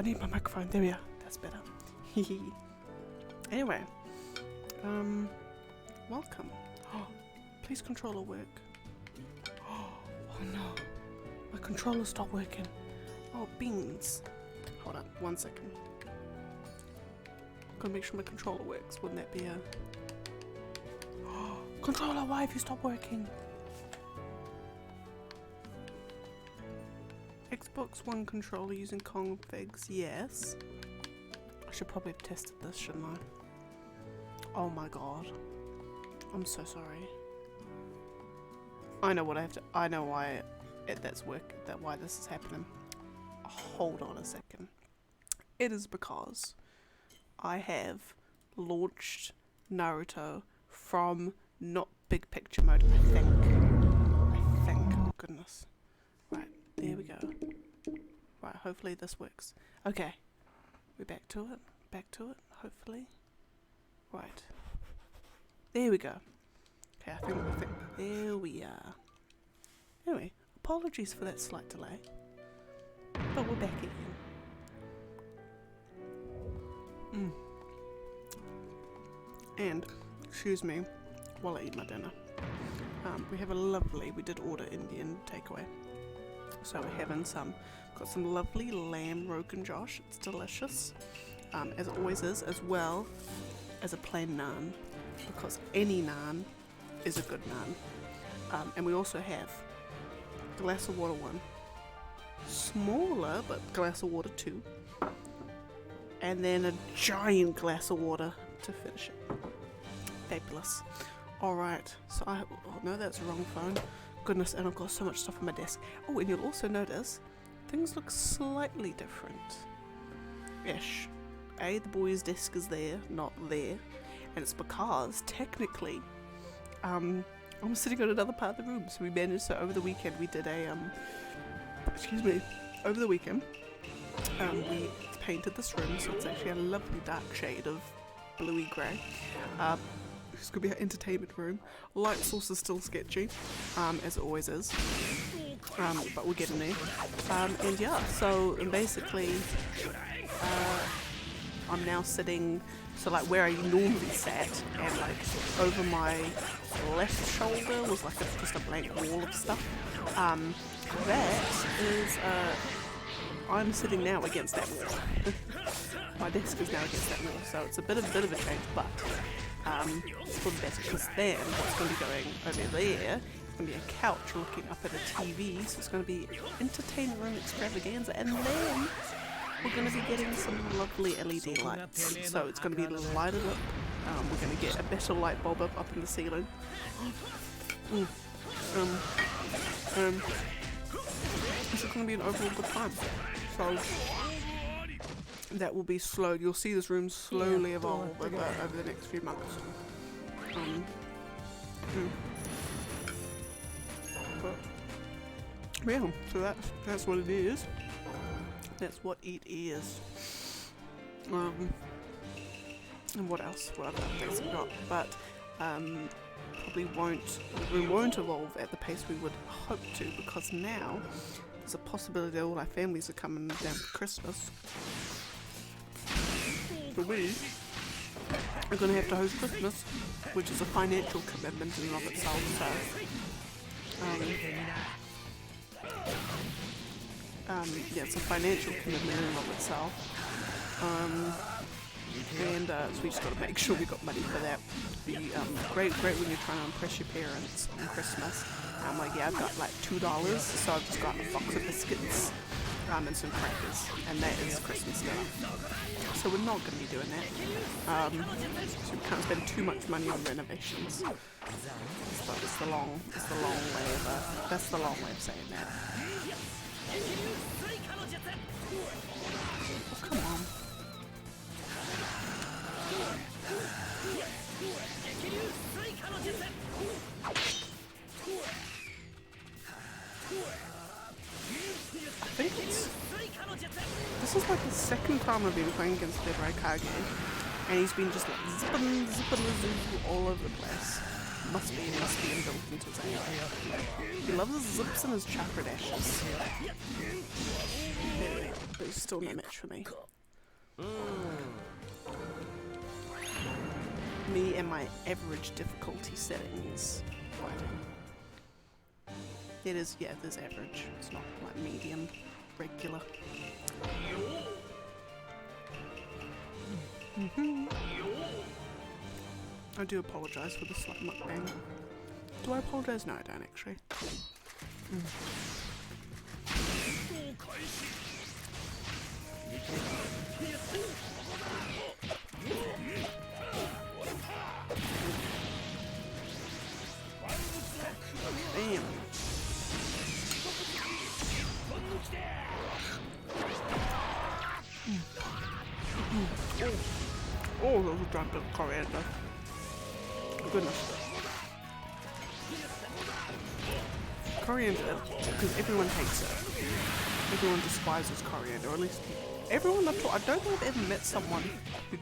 need my microphone. There we are. That's better. Anyway. Welcome. Please controller work. Oh no. My controller stopped working. Oh, beans. Hold on, 1 second. Gotta make sure my controller works. Wouldn't that be a... Controller, why have you stopped working? Xbox One controller using configs, yes. I should probably have tested this, shouldn't I? Oh my god. I'm so sorry. I know what I have to... I know why why this is happening. Hold on a second. It is because I have launched Naruto from not big picture mode, I think. Oh goodness. Right, there we go. Right, hopefully this works. Okay. We're back to it, hopefully. Right. There we go. Okay, I think there we are. Anyway, apologies for that slight delay. But we're back again. And, excuse me, while I eat my dinner. We did order Indian takeaway. So we're having got some lovely lamb rogan josh. It's delicious, as it always is, as well as a plain naan, because any naan is a good naan. And we also have glass of water 1, smaller but glass of water 2, and then a giant glass of water to finish it. Fabulous. Alright, so oh no, that's the wrong phone. Goodness, and I've got so much stuff on my desk. Oh, and you'll also notice things look slightly different. Ish. The boys' desk is there, not there. And it's because, technically, I'm sitting on another part of the room. So we managed, so over the weekend we did a, over the weekend, we painted this room, so it's actually a lovely dark shade of bluey grey. It's going to be our entertainment room. Light source is still sketchy, as it always is, but we'll get in there. And yeah, so basically, I'm now sitting, so like where I normally sat, and like over my left shoulder was like just a blank wall of stuff. That is, I'm sitting now against that wall. My desk is now against that wall, so it's a bit of a change, but it's for the better, because then what's going to be going over there, it's going to be a couch looking up at a TV, so it's going to be entertainment room extravaganza, and then we're going to be getting some lovely LED lights, so it's going to be lighted up. We're going to get a better light bulb up in the ceiling. It's going to be an overall good time. So that will be slow. You'll see this room slowly evolve over the next few months. But yeah, so that's what it is. That's what it is. And what else? What other things I've got? But probably the room won't evolve at the pace we would hope to, because now there's a possibility that all our families are coming down for Christmas. So we are going to have to host Christmas, which is a financial commitment in and of itself. So yeah, it's a financial commitment in and of itself. And so we just got to make sure we got money for that. It'd be great when you're trying to impress your parents on Christmas. Like, yeah, I've got like $2, so I've just got a box of biscuits and some crackers, and that is Christmas dinner. So we're not going to be doing that. So we can't spend too much money on renovations. But it's the long way of that's the long way of saying that. Oh, come on. I think this is like the second time I've been playing against Deborah Kage, and he's been just like zipping all over the place. must be inbuilt into his AI. He loves his zips and his chakra dashes. But he's still no match for me. Me and my average difficulty settings fighting. It is, yeah, it is average. It's not like medium, regular. I do apologise for the slight mukbang. Do I apologise? No, I don't actually. Bam. Oh, that was a giant bit of coriander. Goodness. Coriander, because everyone hates it. Everyone despises coriander, or at least everyone I've taught. I don't think I've ever met someone who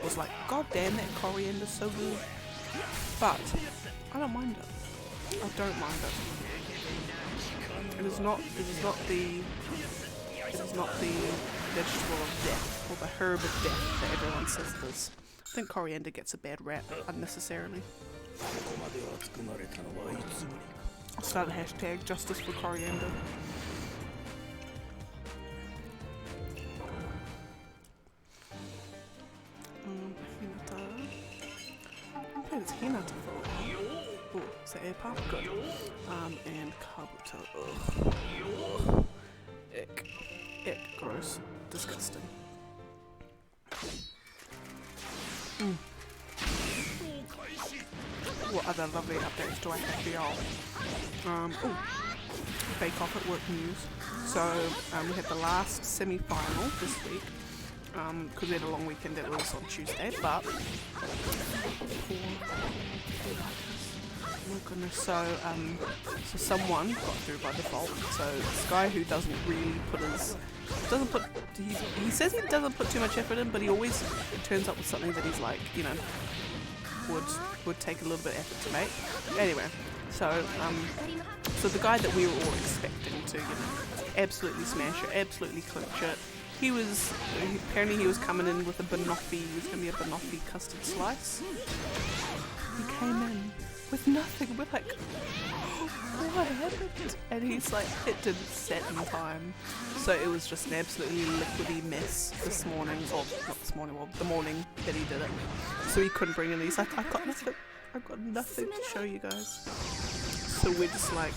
was like, God damn, that coriander's so good. But I don't mind it. I don't mind it. It is not the vegetable of death or the herb of death that everyone says it is. I think coriander gets a bad rap unnecessarily. I'll start a hashtag justice for coriander. Hinata. Okay, it's Hinata for. Oh, is that air pump? Good. And Kabuto. Ugh. Ick. Ick. Gross. Disgusting. What other lovely updates do I have for y'all? Bake Off at Work news. So we had the last semi-final this week because we had a long weekend. It was on Tuesday, but oh my goodness. So someone got through by default. So this guy who doesn't really he says he doesn't put too much effort in, but he always turns up with something that he's like, you know, would take a little bit of effort to make. Anyway, so the guy that we were all expecting to, you know, absolutely smash it, absolutely clinch it. Apparently he was coming in with a banoffee. It was going to be a banoffee custard slice. He came in with nothing. We're like, what happened? And he's like, it didn't set in time. So it was just an absolutely liquidy mess this morning, or not this morning, well, the morning that he did it. So he couldn't bring in. He's like, I've got nothing to show you guys. So we're just like,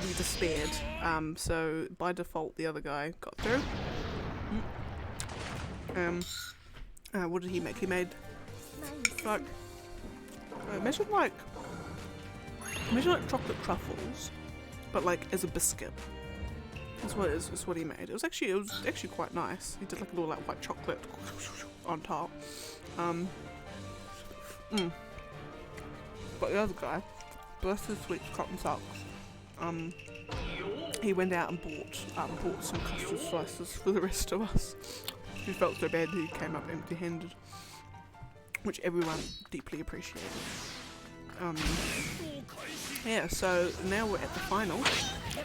we despaired. So by default, the other guy got through. What did he make? He made like imagine like chocolate truffles, but like as a biscuit. That's what he made. It was actually quite nice. He did like a little like white chocolate on top. But the other guy, bless his sweet cotton socks, he went out and bought some custard slices for the rest of us. He felt so bad that he came up empty-handed, which everyone deeply appreciated. Yeah, so now we're at the final,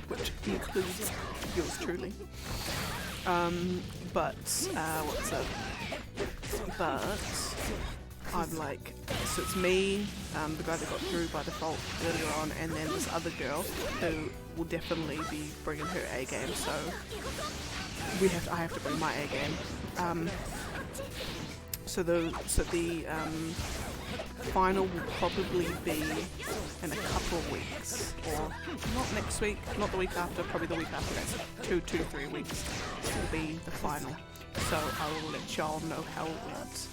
which includes yours truly. But I'm like, so it's me, the guy that got through by default earlier on, and then this other girl who will definitely be bringing her A game. So I have to bring my A game. So the final will probably be in a couple of weeks, or not next week, not the week after, probably the week after that. 2 to 3 weeks will be the final. So I will let y'all know how it went.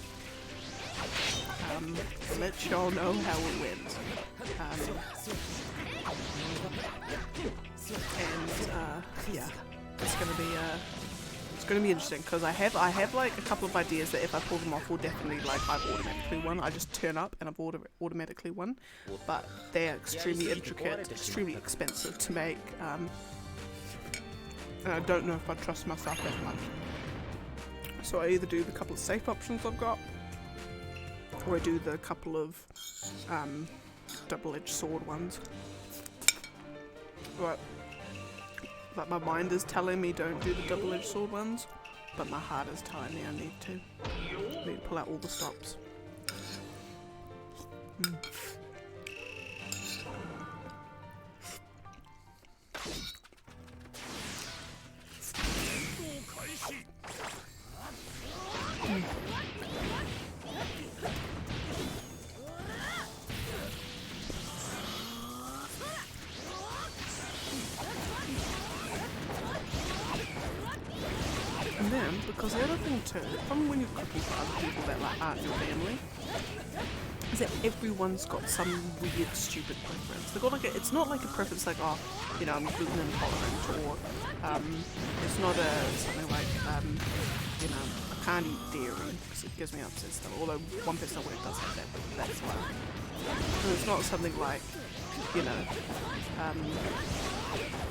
Yeah, it's gonna be interesting because I have like a couple of ideas that if I pull them off will definitely, like, I've automatically won. I just turn up and I've automatically won, but they're extremely intricate, extremely expensive to make, and I don't know if I trust myself that much. So I either do the couple of safe options I've got, or I do the couple of double-edged sword ones. But like my mind is telling me don't do the double-edged sword ones, but my heart is telling me I need to. I need to pull out all the stops. And then, because the other thing too, the problem when you're cooking for other people that like aren't your family, is that everyone's got some weird, stupid preference. They've got like it's not like a preference like, oh, you know, I'm gluten intolerant, or it's not something like, you know, I can't eat dairy because it gives me upset stuff. Although one person at work does have that, but that's why. So it's not something like, you know,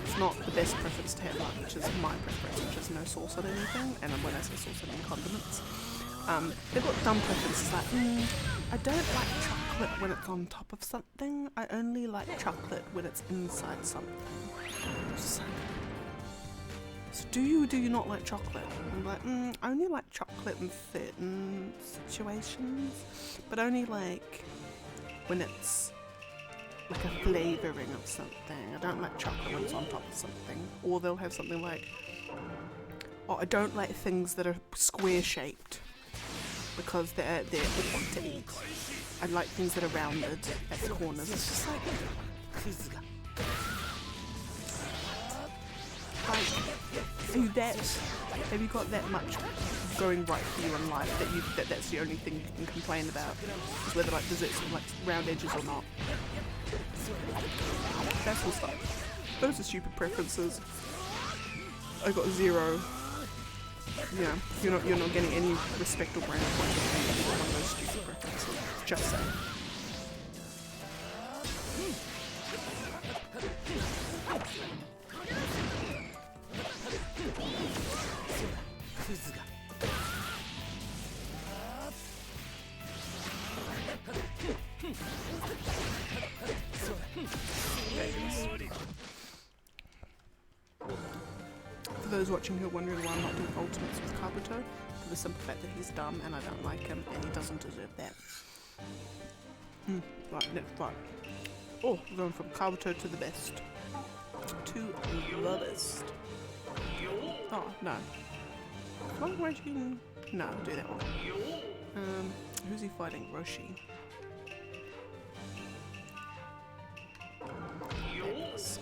it's not the best preference to have, like, which is my preference, which is no sauce on anything. And when I say sauce, I mean condiments. They've got dumb preferences like, I don't like chocolate when it's on top of something. I only like chocolate when it's inside something. So do you not like chocolate? I'm like, I only like chocolate in certain situations, but only like when it's like a flavouring of something. I don't like chocolate when it's on top of something. Or they'll have something like, oh, I don't like things that are square shaped because they're awkward to eat. I like things that are rounded at the corners. It's just like have you got that much going right for you in life that that's the only thing you can complain about, is whether like desserts have like round edges or not. That's all stuff. Those are stupid preferences. I got 0. Yeah, you're not getting any respect or brand points for one of those stupid preferences. Just saying. For those watching who are wondering why I'm not doing ultimates with Kabuto, for the simple fact that he's dumb and I don't like him and he doesn't deserve that. Right, next part. Oh, we're going from Kabuto to the best. To the best. Oh, no. Come on, no, do that one. Who's he fighting? Roshi. Yes.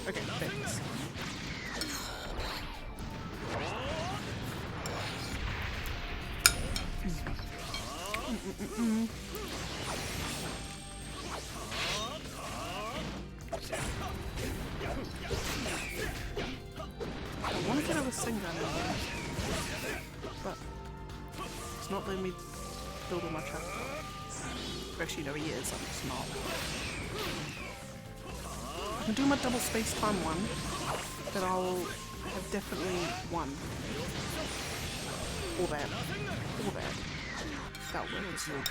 Okay, thanks. I want to get a Singa in there, but it's not letting me build all my chapter. Actually, no, he is. I'm just not. I can do my double space-time one, but I'll have definitely won. Or that. Or that. That'll work as well.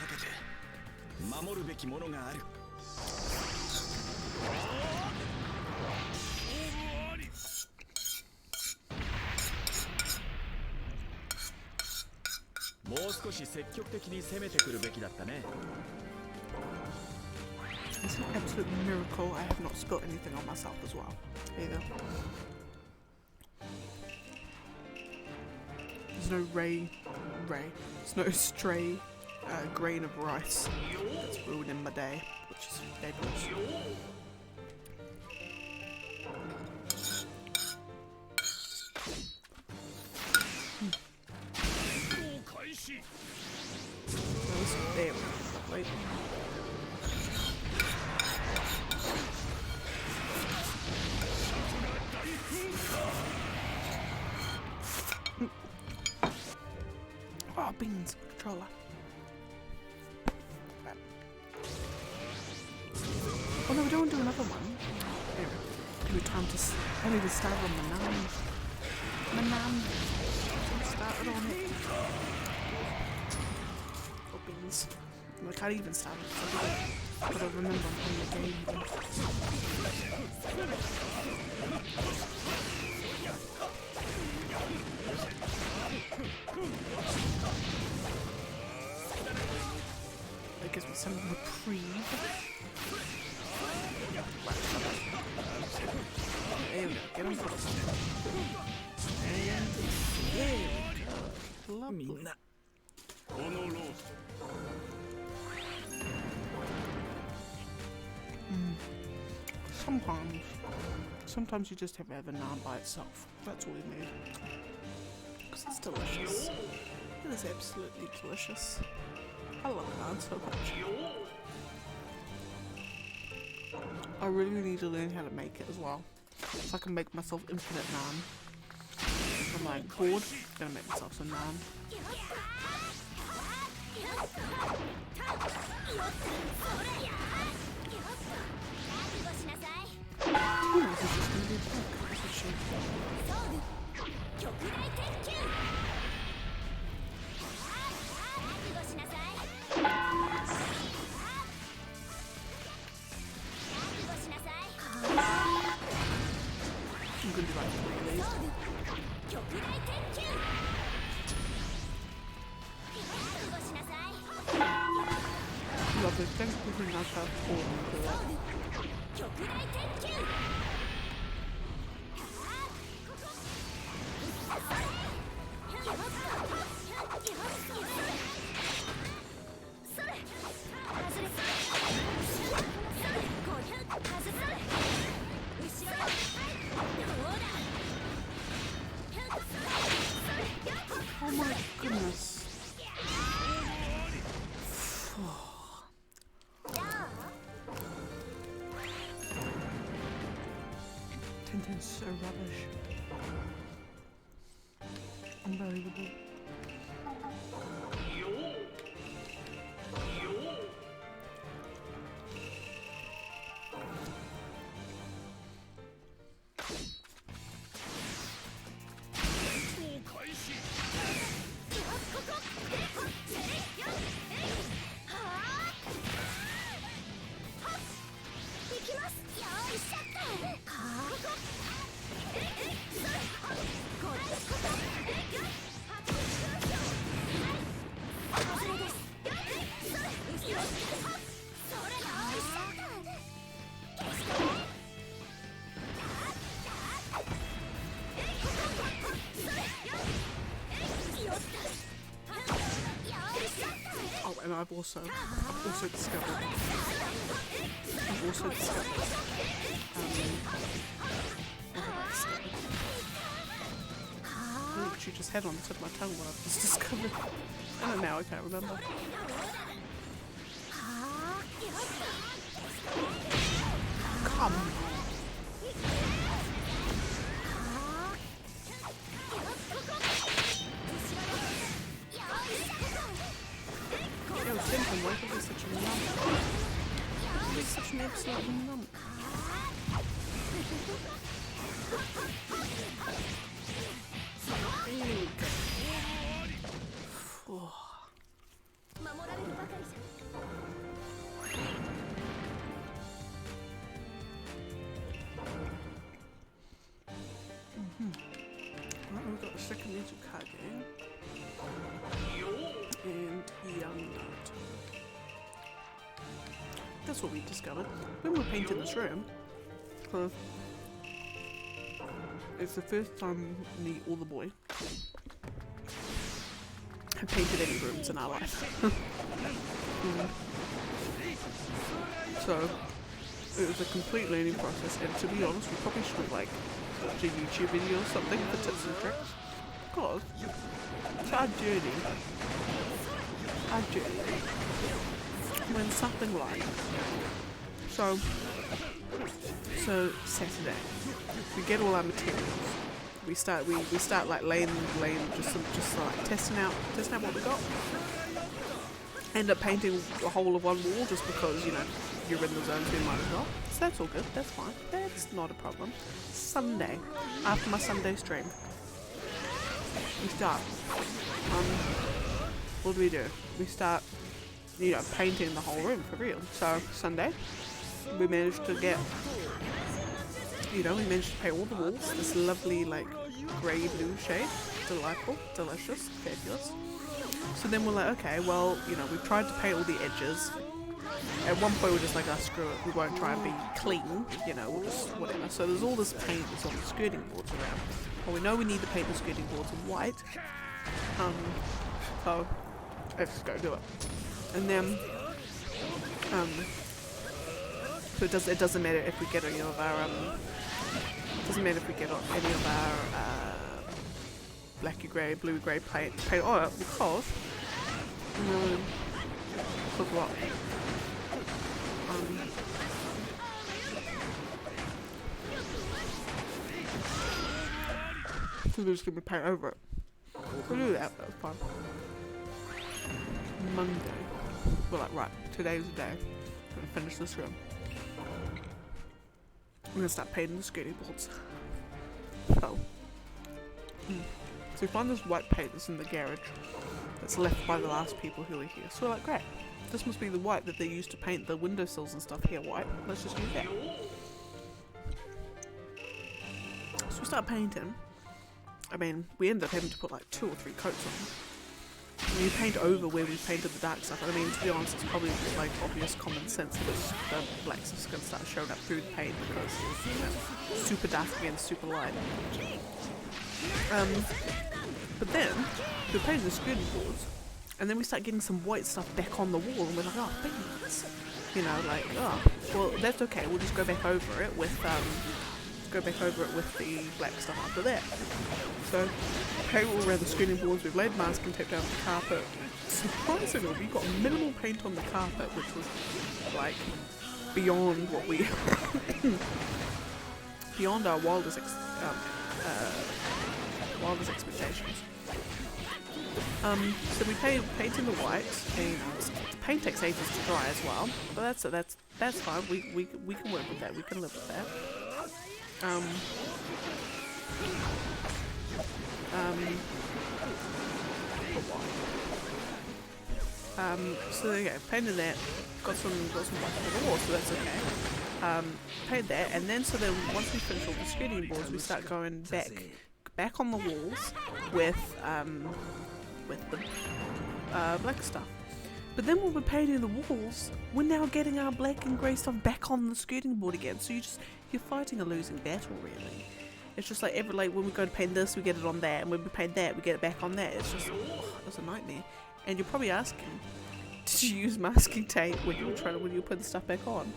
It's an absolute miracle I have not spilt anything on myself as well, either. no there's no stray grain of rice that's ruining my day, which is fabulous. There we go. Wait. Oh, beans, controller. Oh no, we don't want to do another one. There we go. Time to. I need to start on the naan. Started on it. Oh, beans. I can't even start it because I don't remember I'm playing the game again. That gives me some reprieve. There we go, get him close. And yeah, lovely. Sometimes you just have to have a naan by itself. That's all you need. Because it's delicious. It is absolutely delicious. I love naan so much. I really need to learn how to make it as well, so I can make myself infinite naan. If I'm like bored, I'm gonna make myself some naan. Ooh, this is just gonna be a book. This is shit. I'm gonna do like 3 of these. Lovely, thank you for being nice to have all of that. Oh my goodness. Tintin's so rubbish. Unbelievable. And I've also discovered which you just had on the tip of my tongue what I've just discovered. And now I can't remember. Come on. Yo, Tintin, why could be such a nump? Why could be such an absolute nump? There we go. Right, we've got the second music card game. And young Naruto. That's what we discovered when we were painting this room, because it's the first time me or the boy have painted any rooms in our life. So it was a complete learning process, and to be honest, we probably should have like watched a YouTube video or something for tips and tricks, because it's our journey. When something like so Saturday we get all our materials. We start like laying just like testing out what we got. End up painting the whole of one wall just because, you know, you're in the zone, so you might as well. So that's all good, that's fine, that's not a problem. Sunday, after my Sunday stream, we start, what do? We start, you know, painting the whole room for real. So Sunday, we managed to get, you know, we managed to paint all the walls this lovely like grey blue shade. Delightful, delicious, fabulous. So then we're like, okay, well, you know, we've tried to paint all the edges. At one point we're just like, oh, screw it, we won't try and be clean, you know, we'll just whatever. So there's all this paint that's on the skirting boards around. Well, we know we need to paint the skirting boards in white. So let's just go do it. And then so it doesn't matter if we get any of our blacky grey, blue grey paint on it, because what? So we're just gonna paint over it. We'll do that, that's fine. Monday, we're like, right, today's the day. I'm gonna finish this room. I'm gonna start painting the skirting boards. So we find this white paint that's in the garage that's left by the last people who were here. So we're like, great, this must be the white that they used to paint the windowsills and stuff here white. Let's just use that. So we start painting. I mean, we ended up having to put like 2 or 3 coats on. And you paint over where we painted the dark stuff. I mean, to be honest, it's probably like obvious common sense that the black stuff's going to start showing up through the paint because it's, you know, super dark against super light. But then we painted the skirting boards, and then we start getting some white stuff back on the wall, and we're like, oh, beans. You know, like, oh, well, that's okay. We'll just go back over it with the black stuff after that. So, paint all around the skirting boards. We've laid masking tape down the carpet. Surprisingly, we got minimal paint on the carpet, which was like beyond what we beyond our wildest expectations. So we painted the white, and the paint takes ages to dry as well. But that's fine. We can work with that. We can live with that. So there you go, painted that, got some white on the wall, so that's okay. Painted that, and then so then once we finish all the skirting boards, we start going back on the walls with the black stuff. But then when we're painting the walls, we're now getting our black and grey stuff back on the skirting board again. So you're fighting a losing battle, really. It's just like when we go to paint this, we get it on that, and when we paint that, we get it back on that. It's just, it's a nightmare. And you're probably asking, did you use masking tape when you were putting the stuff back on?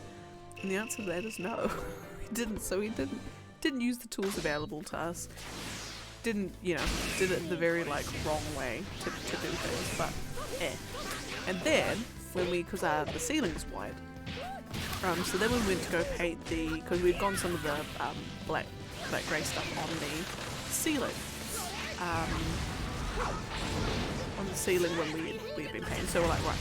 And the answer to that is no, we didn't. So we didn't use the tools available to us. Did it the very like wrong way to do things, but And then because the ceiling's white, so then we went to go paint because we'd gone some of the black grey stuff on the ceiling, when we'd been painting. So we're like, right,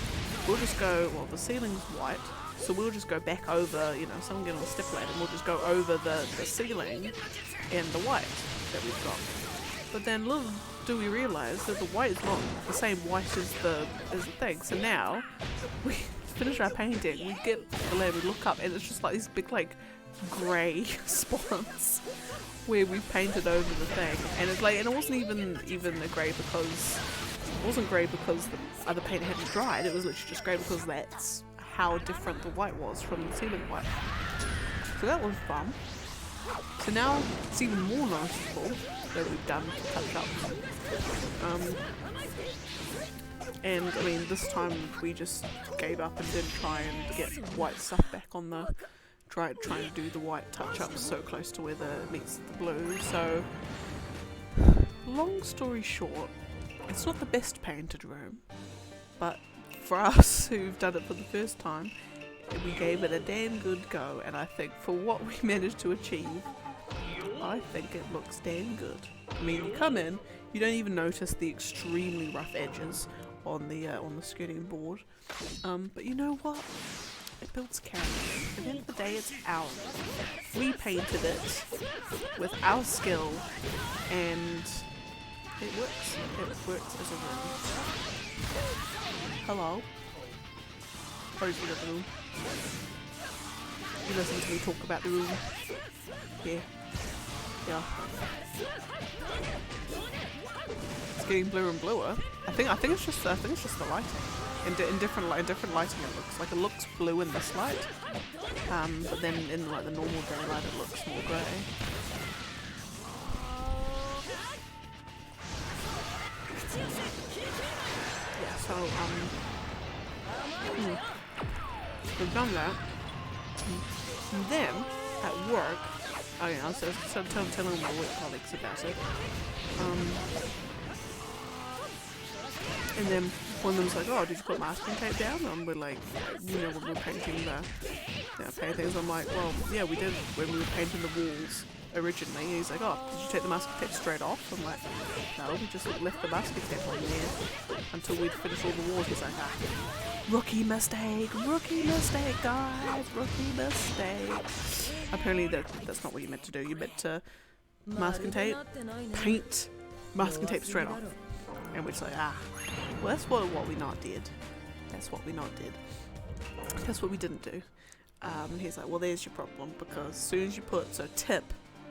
we'll just go. Well, the ceiling's white, so we'll just go back over. You know, someone get on a step ladder, and we'll just go over the ceiling in the white that we've got. But then little do we realise that the white is not the same white as the thing. So now we finish our painting, we get the ladder, we look up, and it's just like these big like grey spots where we painted over the thing. And it's like, and it wasn't even a grey because the other paint hadn't dried. It was literally just grey because that's how different the white was from the ceiling white. So that was fun. So now it's even more noticeable that we've done to touch up. And I mean, this time we just gave up and didn't try and get white stuff back on the, trying to do the white touch-ups so close to where it meets the blue. So, long story short, it's not the best painted room, but for us who've done it for the first time, we gave it a damn good go, and I think for what we managed to achieve, I think it looks damn good. I mean, you come in, you don't even notice the extremely rough edges on the skirting board, but you know what? It builds character. At the end of the day, it's ours. We painted it with our skill, and it works. It works as a room. Hello. Where's the room? You listen to me talk about the room. Yeah. Yeah. It's getting bluer and bluer. I think it's just the lighting. In different lighting it looks blue in this light, but then in like the normal daylight it looks more grey. Yeah, so we've done that, and then at work, oh yeah, so telling my work colleagues about it, and then one of them's like, oh, did you put masking tape down? And we're like, you know, when we're painting the paintings, I'm like, well, yeah, we did when we were painting the walls originally. He's like, oh, did you take the masking tape straight off? I'm like, no, we just left the masking tape on there until we'd finished all the walls. He's like, ah, rookie mistake, guys, rookie mistake. Apparently that's not what you meant to do. You meant to masking tape, paint masking tape straight off. And we're just like, ah, well, that's what we not did. That's what we not did. That's what we didn't do. He's like, well, there's your problem, because as soon as you put, so tip,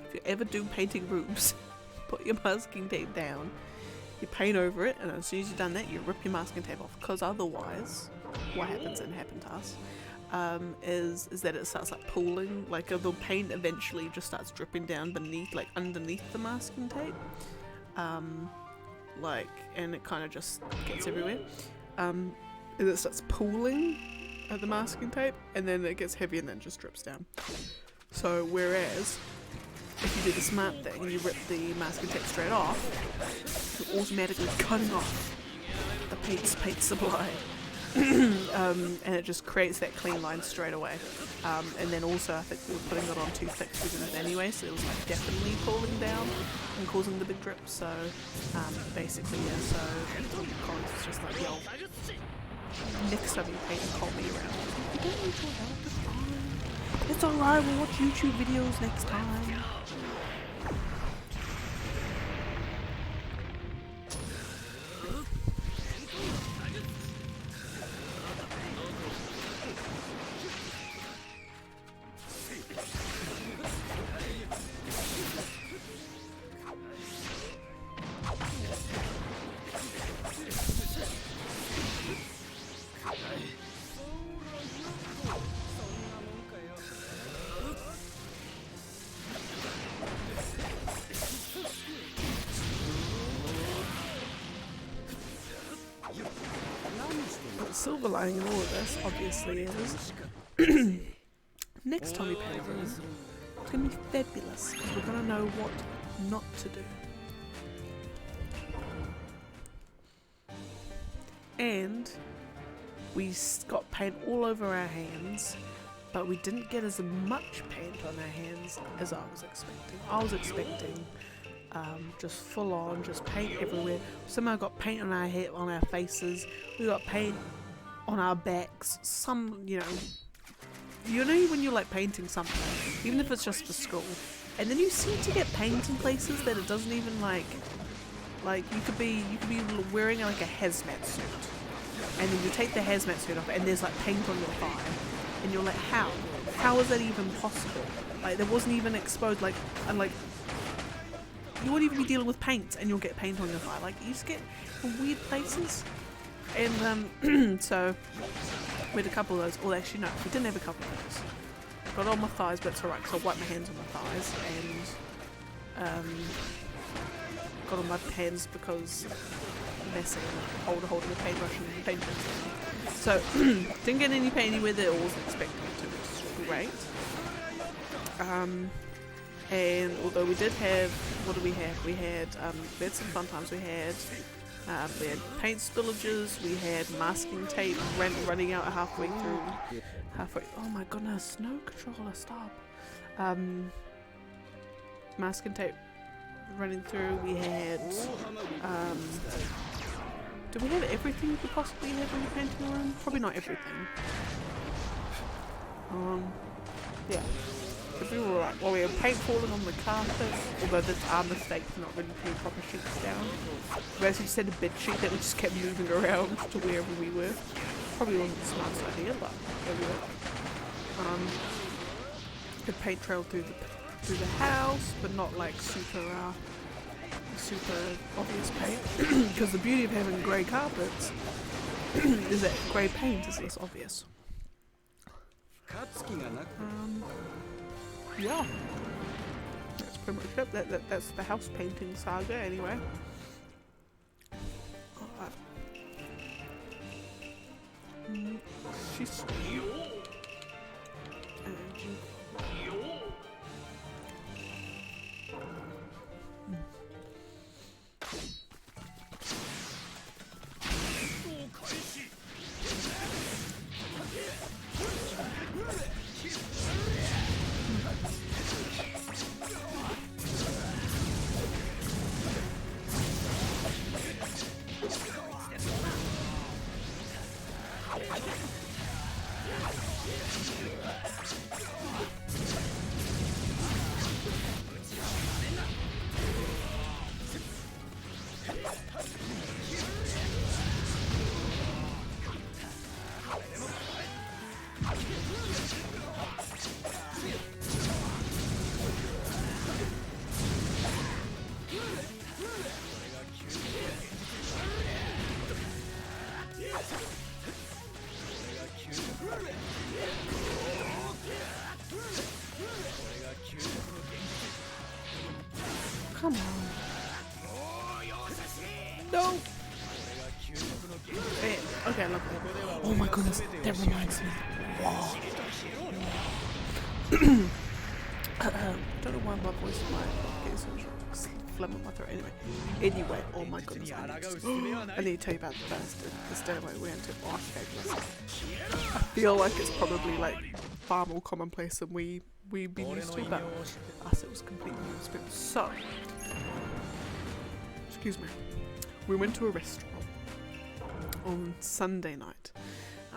if you ever do painting rooms, put your masking tape down, you paint over it, and as soon as you've done that, you rip your masking tape off, because otherwise, what happens, and happened to us, is that it starts like pooling, like the paint eventually just starts dripping down beneath, like underneath the masking tape. And it kind of just gets everywhere, and it starts pooling at the masking tape, and then it gets heavy and then just drips down. So whereas if you do the smart thing and you rip the masking tape straight off, you're automatically cutting off the paint supply, and it just creates that clean line straight away. And then also I think we were putting it on too thick figures anyway, so it was like definitely pulling down and causing the big drip. So basically, yeah, so Collins was just like, yo, next time you paint, call me around. You don't need your help, it's fine. It's alright, we'll watch YouTube videos next time. Silver lining in all of this, obviously, is next time we paint a room, it's going to be fabulous, because we're going to know what not to do. And we got paint all over our hands, but we didn't get as much paint on our hands as I was expecting. I was expecting just full on, just paint everywhere. Somehow got paint on our head, on our faces. We got paint on our backs. Some, you know when you're like painting something, even if it's just for school, and then you seem to get paint in places that it doesn't even like you could be wearing like a hazmat suit, and then you take the hazmat suit off, and there's like paint on your thigh, and you're like, how is that even possible? Like, there wasn't even exposed, like, and like, you wouldn't even be dealing with paint and you'll get paint on your thigh. Like, you just get weird places. And so we had a couple of those. Well, actually no, we didn't have a couple of those. Got on my thighs, but it's alright because I wiped my hands on my thighs, got on my hands because messing holding a paintbrush and paint pencil. So didn't get any paint anywhere that I wasn't expecting to, which is great. And although we did have, what did we have? We had some fun times. We had paint spillages, we had masking tape running out halfway through. Oh my goodness, no controller, stop. Masking tape running through, we had, did we have everything we could possibly have when you're painting a room? Probably not everything. Yeah. If we were right, well, we had paint falling on the carpet, although that's our mistake for not really putting proper sheets down. We actually just had a bed sheet that we just kept moving around to wherever we were. Probably wasn't the smartest idea, but there we were. The paint trailed through the house, but not like super obvious paint. Because the beauty of having grey carpets is that grey paint is less obvious. Yeah, that's pretty much it. That's the house painting saga anyway. She's come on. No! Hey, okay, look. Oh my goodness, that reminds me. Oh. Don't know why my voice might get so phlegm in my throat. Anyway, oh my goodness. I need to tell you about the stairway we went to. Oh, I feel like it's probably like far more commonplace than we've been used to, but us it was completely unexpected. So, excuse me, we went to a restaurant on Sunday night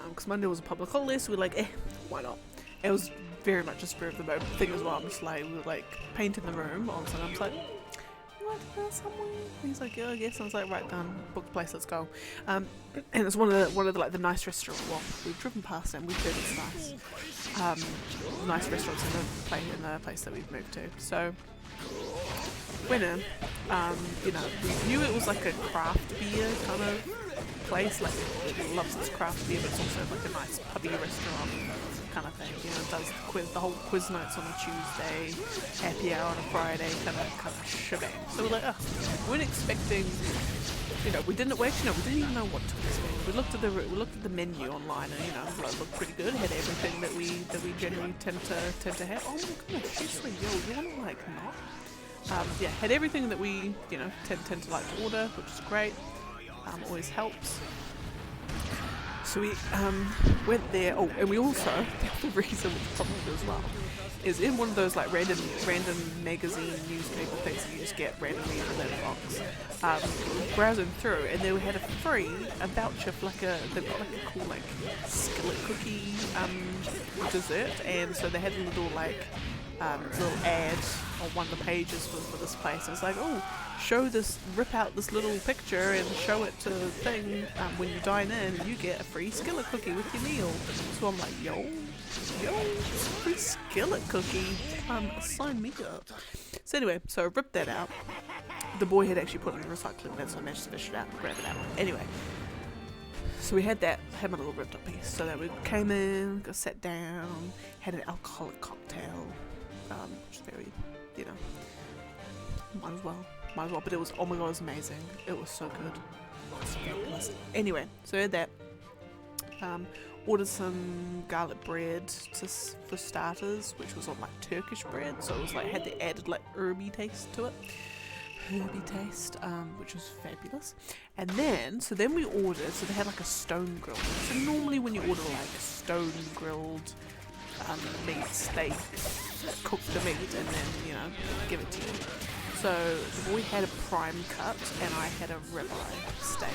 because Monday was a public holiday, so we were like, why not? It was very much a spirit of the moment thing as well. I'm just like, we were like painting the room on Sunday. I'm just like, you want to go somewhere? And he's like, yeah, I guess. I was like, right, done, book the place, let's go. And it's one of the like the nice restaurants. Well, we've driven past and we've heard it's nice. Nice restaurants in the place that we've moved to. So went in. You know, we knew it was like a craft beer kind of place. Like it loves its craft beer, but it's also like a nice pubby restaurant kind of thing. You know, it does the whole quiz nights on a Tuesday, happy hour on a Friday, kind of shebang. So we're like, we weren't expecting. You know, we didn't even know what to expect. We looked at the menu online, and you know, it looked pretty good. It had everything that we generally tend to have. Oh my goodness, seriously, you want to like not? Yeah, had everything that we tend to like to order, which is great. Always helps. So we went there. Oh, and we also, the reason which probably as well is in one of those like random magazine newspaper things that you just get randomly in a letterbox. Browsing through, and they had a voucher for they've got like a cool like skillet cookie dessert, and so they had a little like little ad on one of the pages for this place. It's like, oh, rip out this little picture and show it to the thing when you dine in, you get a free skillet cookie with your meal. So I'm like, yo, free skillet cookie, sign me up. So anyway, so I ripped that out. The boy had actually put it in the recycling bin, so I managed to fish it out and grab it out. Anyway, so we had my little ripped up piece. So that we came in, got sat down, had an alcoholic cocktail, which is very, might as well. might as well. But it was, oh my god, it was amazing. It was so good. It was fabulous. Anyway, so I had that. Ordered some garlic bread for starters, which was on like Turkish bread, so it was like had the added like herby taste to it. Herby taste, which was fabulous. And then, so then we ordered, so they had like a stone grill. So normally when you order like stone grilled meats, they cook the meat and then, you know, give it to you. So the boy had a prime cut and I had a ribeye steak.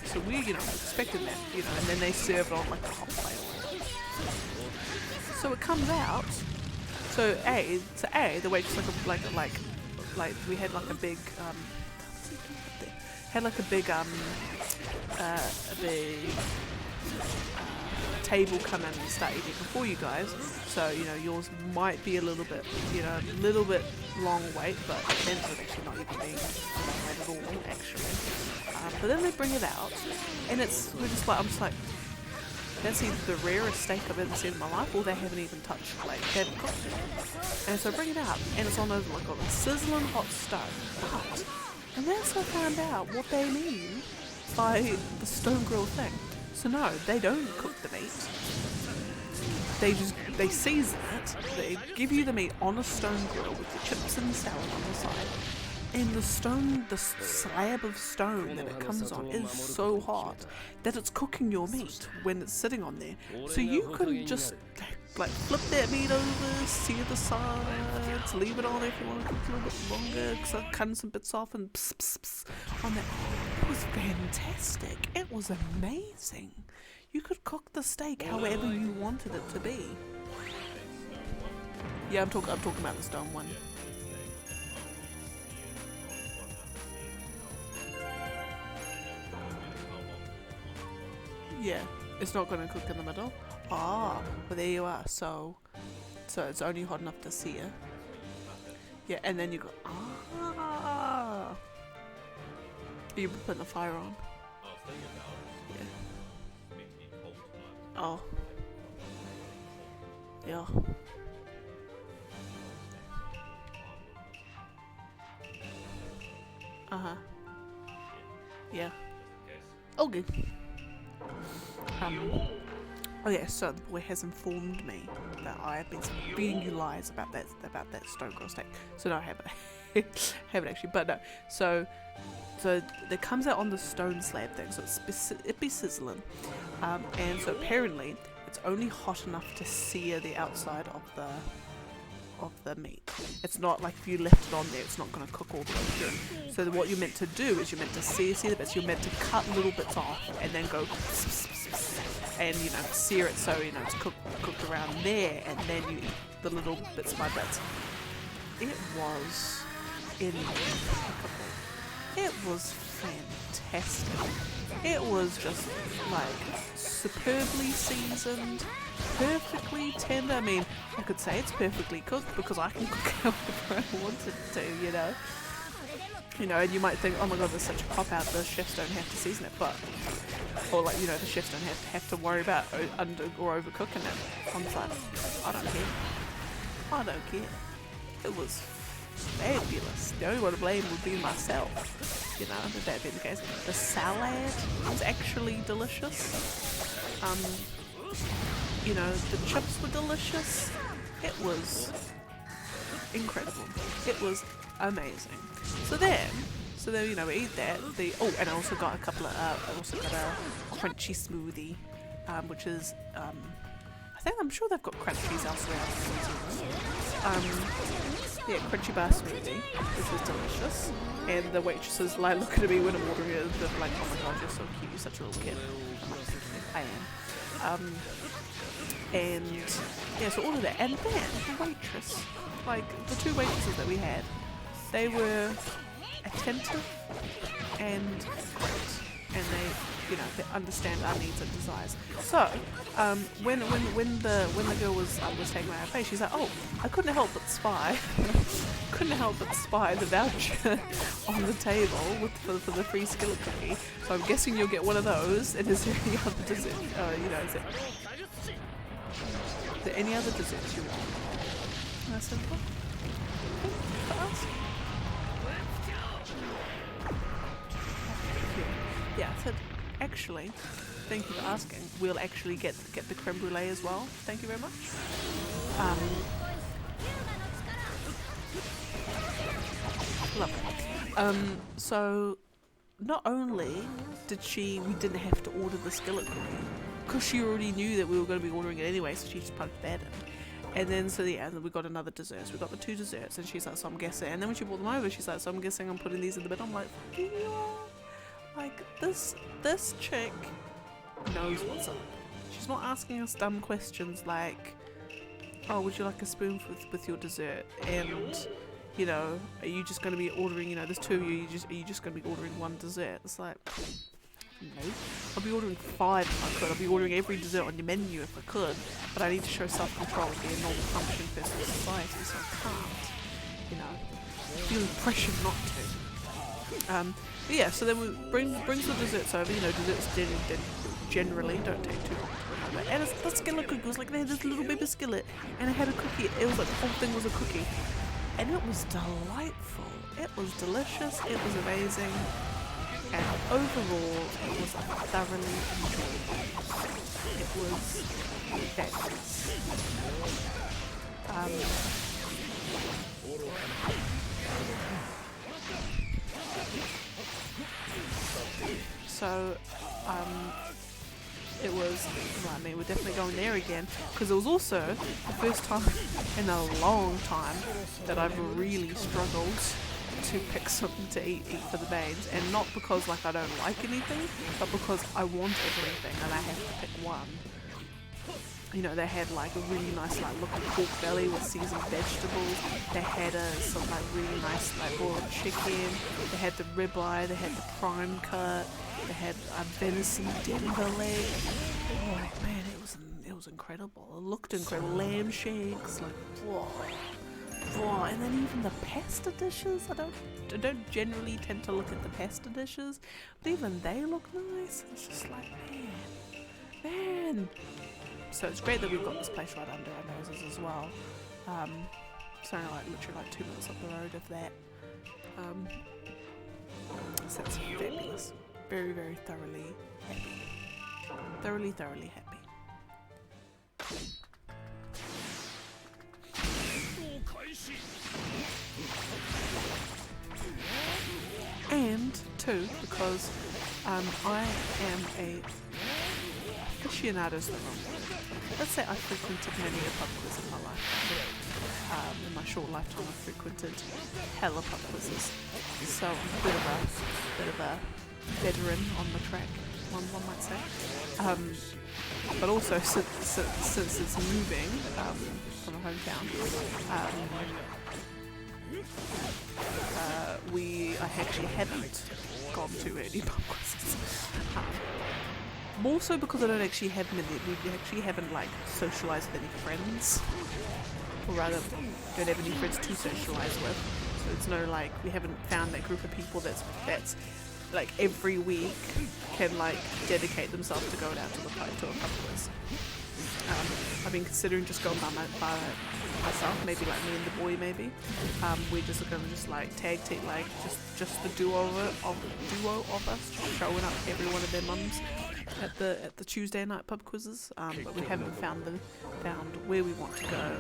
So we, you know, expected that, you know, and then they serve it on like a hot plate. So it comes out. So the waitress like we had like a big table come in and start eating before you guys, so you know yours might be a little bit long wait, but it ends up actually not even being a long wait at all actually. But then they bring it out and I'm just like that's either the rarest steak I've ever seen in my life, or they haven't even touched like they haven't cooked it. And so I bring it out and it's on a sizzling hot stove. But and that's when I found out what they mean by the stone grill thing. So no, they don't cook the meat. They season it. They give you the meat on a stone grill with the chips and salad on the side. And the slab of stone that it comes on is so hot that it's cooking your meat when it's sitting on there. So you can just like flip that meat over, sear the sides, leave it on if you want to cook a little bit longer, because I'm cutting some bits off and pss, pss, pss on that. It was fantastic. It was amazing. You could cook the steak however you wanted it to be. Yeah, I'm talking about the stone one. Yeah, it's not going to cook in the middle. Ah, well there you are. So it's only hot enough to sear. Yeah, and then you go, ah. You putting the fire on. Yeah. Oh. Yeah. Uh-huh. Yeah. Okay. Oh yeah, so the boy has informed me that I have been feeding you lies about that stone grill steak. So no, I haven't. Haven't actually, but no. So it comes out on the stone slab thing, so it be sizzling, and so apparently it's only hot enough to sear the outside of the meat. It's not like if you left it on there, it's not going to cook all the way through. So what you're meant to do is you're meant to sear the bits. You're meant to cut little bits off and then go and you know sear it so you know it's cooked around there, and then you eat the little bits by bits. It was impeccable. It was fantastic. It was just like superbly seasoned, perfectly tender. I mean, I could say it's perfectly cooked because I can cook however I wanted to, you know. You know, and you might think, oh my god, there's such a cop out, the chefs don't have to season it, but, or like, you know, the chefs don't have to worry about under or overcooking it. I'm like, I don't care. It was fabulous. The only one to blame would be myself, you know, if that being the case. The salad was actually delicious. You know, the chips were delicious. It was incredible. It was amazing. So then you know we eat that. And I also got a couple of I also got a crunchy smoothie, which is I'm sure they've got crunchies elsewhere in New Zealand. Yeah, crunchy bar smoothie, which was delicious. And the waitresses like looking at me when I'm ordering it, they're like, oh my god, you're so cute, you're such a little kid. I'm like, I am. And yeah, so all of that. And then the waitress, like the two waitresses that we had, they were attentive and great, and they understand our needs and desires. So when the girl was taking my face, she's like, oh, I couldn't help but spy the voucher on the table for the free skillet cookie. So I'm guessing you'll get one of those. And is there any other dessert? Is there any other desserts you want? And I said, what? For us? yeah, I said, actually, thank you for asking. We'll actually get the creme brulee as well. Thank you very much. Lovely. So not only did we didn't have to order the skillet cookie, because she already knew that we were going to be ordering it anyway, so she just punched that in. And then so yeah, and then we got another dessert. So we got the 2 desserts, and she's like, so I'm guessing. And then when she brought them over, she's like, so I'm guessing I'm putting these in the bed. I'm like, yeah. Like this chick knows what's up. She's not asking us dumb questions like, oh, would you like a spoon with your dessert? And you know, are you just going to be ordering? You know, there's 2 of you. Are you just going to be ordering 1 dessert? It's like, no. I'll be ordering 5 if I could. I'll be ordering every dessert on your menu if I could. But I need to show self-control and be a normal function person in society, so I can't. You know, feeling pressured not to. But yeah, so then we brings the desserts over. You know, desserts generally don't take too long to remember. And the skillet cookie was like, they had this little baby skillet, and it had a cookie. It was like the whole thing was a cookie, and it was delightful. It was delicious. It was amazing. And overall, it was thoroughly enjoyable. It was fabulous. So, it was, well, I mean, we're definitely going there again, because it was also the first time in a long time that I've really struggled to pick something to eat for the mains, and not because like I don't like anything, but because I want everything and I have to pick one. You know, they had like a really nice like looking pork belly with seasoned vegetables. They had some like really nice like boiled chicken. They had the ribeye. They had the prime cut. They had a venison Denver leg. Oh man, it was incredible. It looked incredible. Lamb shanks, like whoa. Oh, and then even the pasta dishes. I don't generally tend to look at the pasta dishes, but even they look nice. It's just like, man. So it's great that we've got this place right under our noses as well. It's only like literally like 2 minutes up the road of that. So that's fabulous. Very, very thoroughly happy. Thoroughly happy. And 2, because I am a aficionado's the wrong word. Let's say I frequented many a pub quiz in my lifetime. In my short lifetime, I've frequented hella pub quizzes. So I'm a bit of a veteran on the track, one might say. But also since it's moving from a hometown, I actually haven't gone to any pub quizzes. More so because I don't actually have many. We actually haven't like socialised with any friends, or rather, don't have any friends to socialise with. So it's no like we haven't found that group of people that's like every week can like dedicate themselves to going out to a pub quiz. I've been considering just going by myself, maybe like me and the boy, maybe. We're just gonna just like tag team, like just the duo of us just showing up every one of their mums at the Tuesday night pub quizzes. But we haven't found where we want to go,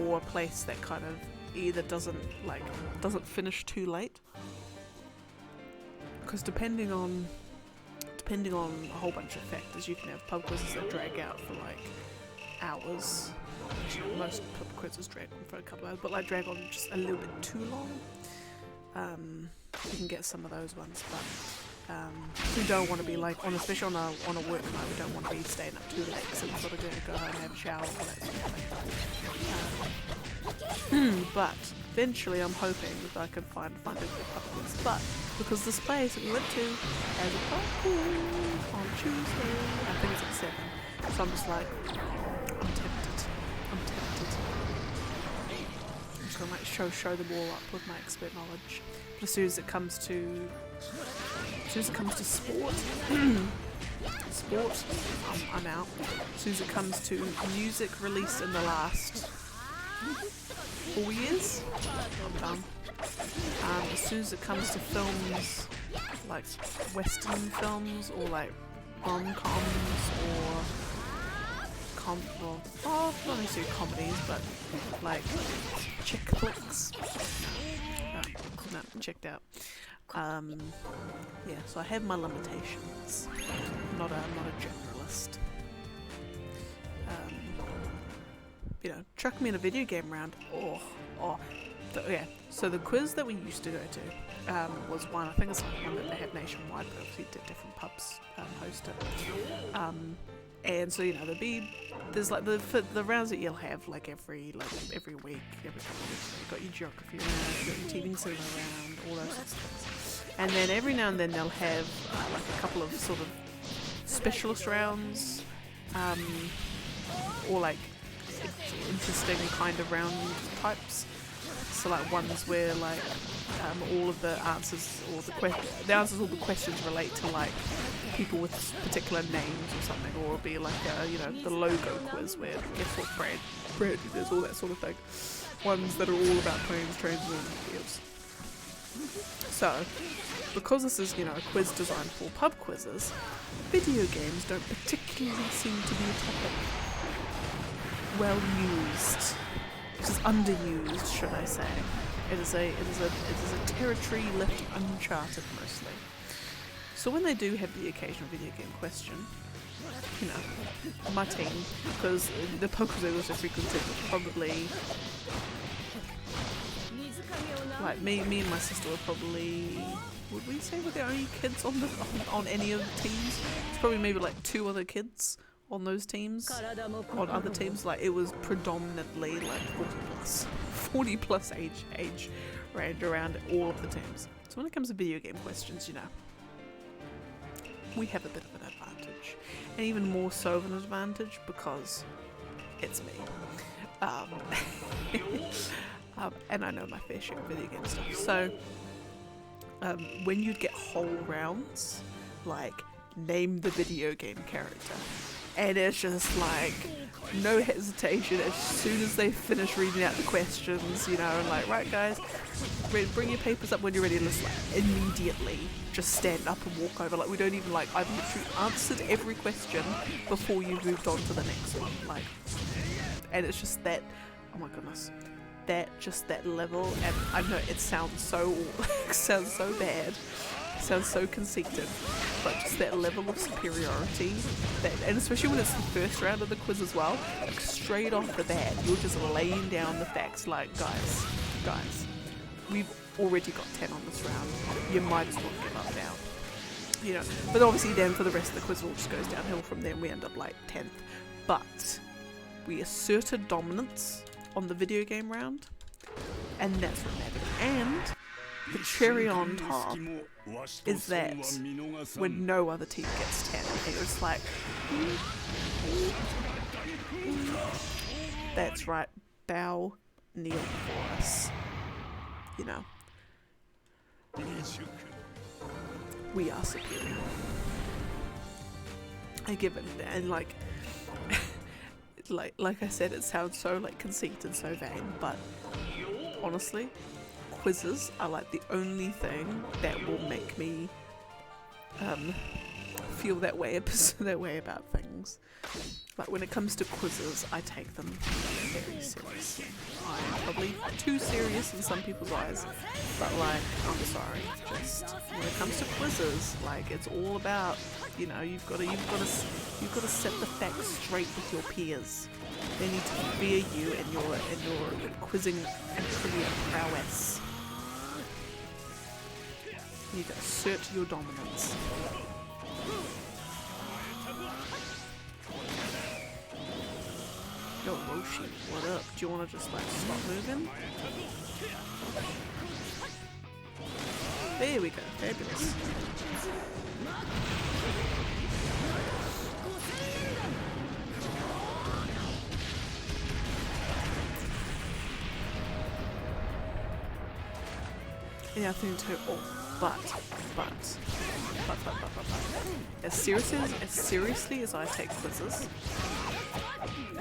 or a place that kind of either doesn't finish too late. Because depending on a whole bunch of factors, you can have pub quizzes that drag out for like hours. Most pub quizzes drag on for a couple hours, but like drag on just a little bit too long. You can get some of those ones, but we don't want to be like especially on a work night. We don't want to be staying up too late, so we've got to go home and have a shower, all that sort of thing. But eventually, I'm hoping that I can find a good pub quiz. But because this place that we went to has a pub quiz on Tuesday, I think it's at 7. So I'm just like, I'm tempted. I'm just gonna like show them all up with my expert knowledge. But as soon as it comes to sport, I'm out. As soon as it comes to music released in the last 4 years, I'm done. As soon as it comes to films like Western films or like rom-coms or not necessarily comedies, but like chick flicks. No, checked out. Yeah, so I have my limitations. Not a generalist. You know, chuck me in a video game round. Yeah. So the quiz that we used to go to was one. I think it's one that they have nationwide, but obviously different pubs host it. And so, you know, there's like the rounds that you'll have like every week, every couple of weeks. You've got your geography round, you've got your teaming cinema round, all those sorts of things. And then every now and then they'll have like a couple of sort of specialist rounds, or like interesting kind of round types. So like ones where like all of the answers or the answers all the questions relate to like people with particular names or something, or it'll be like you know, the logo quiz where guess what brand it is, all that sort of thing. Ones that are all about planes, trains, and automobiles. So because this is, you know, a quiz designed for pub quizzes, video games don't particularly seem to be a topic well used. It is underused, should I say. It is a territory left uncharted mostly. So when they do have the occasional video game question, you know, my team, because the pub quiz I also frequented was probably like me and my sister were probably, would we say we're the only kids on any of the teams? It's probably maybe like 2 other kids on those teams, on other teams. Like it was predominantly like 40 plus age range around all of the teams. So when it comes to video game questions, you know, we have a bit of an advantage, and even more so of an advantage because it's me. And I know my fair share of video game stuff. So when you'd get whole rounds, like name the video game character, and it's just like no hesitation as soon as they finish reading out the questions, you know, and like, right guys, bring your papers up when you're ready. And just like immediately just stand up and walk over. Like we don't even, like, I've literally answered every question before you moved on to the next one. Like, and it's just that, oh my goodness, that level. And I know it sounds so sounds so bad, sounds so conceited, but just that level of superiority, and especially when it's the first round of the quiz as well, like straight off the bat you're just laying down the facts, like guys, we've already got 10 on this round, you might as well give up now, you know. But obviously then for the rest of the quiz it all just goes downhill from there, and we end up like 10th. But we asserted dominance on the video game round, and that's what mattered. And the cherry on top is that when no other team gets 10, it was like, that's right, bow, kneel for us, you know. We are superior. I give it, and like like I said, it sounds so like conceited, so vain, but honestly, quizzes are like the only thing that will make me feel that way about things. Like when it comes to quizzes, I take them very seriously. I'm probably too serious in some people's eyes, but like, I'm sorry, just when it comes to quizzes, like it's all about, you know, you've got to set the facts straight with your peers. They need to fear you and your quizzing and trivia prowess. You need to assert your dominance. Yo, Roshi, what up? Do you want to just like stop moving? There we go, fabulous. Yeah, I think too. Oh, but. As seriously as I take quizzes,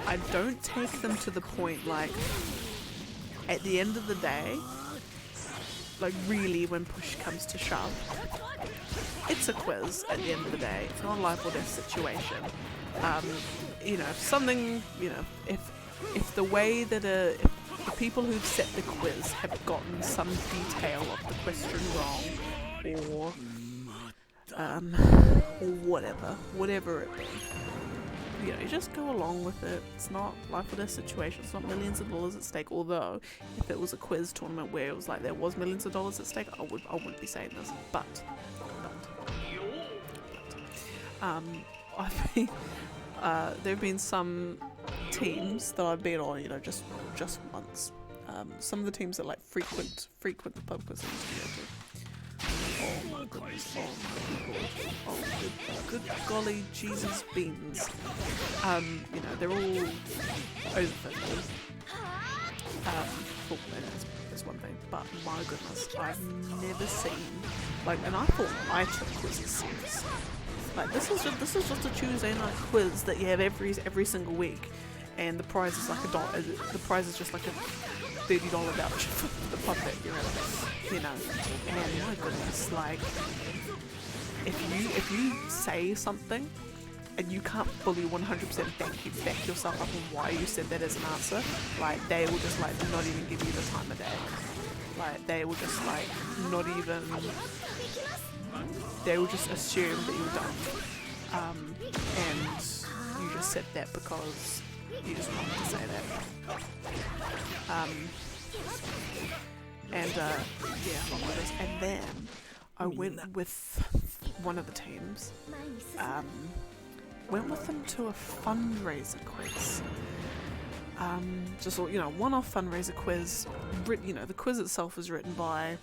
I don't take them to the point like, at the end of the day, like really when push comes to shove, it's a quiz at the end of the day. It's not a life or death situation. You know, if something, you know, if the way that if the people who've set the quiz have gotten some detail of the question wrong, or whatever it be, you know, you just go along with it. It's not life or death situation. It's not millions of dollars at stake. Although, if it was a quiz tournament where it was like there was millions of dollars at stake, I wouldn't be saying this. But I've been, there have been some teams that I've been on, you know, just once. Some of the teams that like frequent the pub quizzes to go to. Oh my goodness! Oh good golly, Jesus beans! You know, they're all over 50. That's one thing, but my goodness, I've never seen like, and I thought I took quizzes seriously. Like this is just a Tuesday night quiz that you have every single week, and the prize is like $1. The prize is just like a $30 voucher for the pub that you're at, you know. And my goodness, like if you say something and you can't fully 100% back yourself up on why you said that as an answer, like they will just like not even give you the time of day. Like they will just like not even. They will just assume that you're dumb, and you just said that because you just wanted to say that. Yeah, and then I went with one of the teams, went with them to a fundraiser quiz. Just, you know, one-off fundraiser quiz. You know, the quiz itself is written by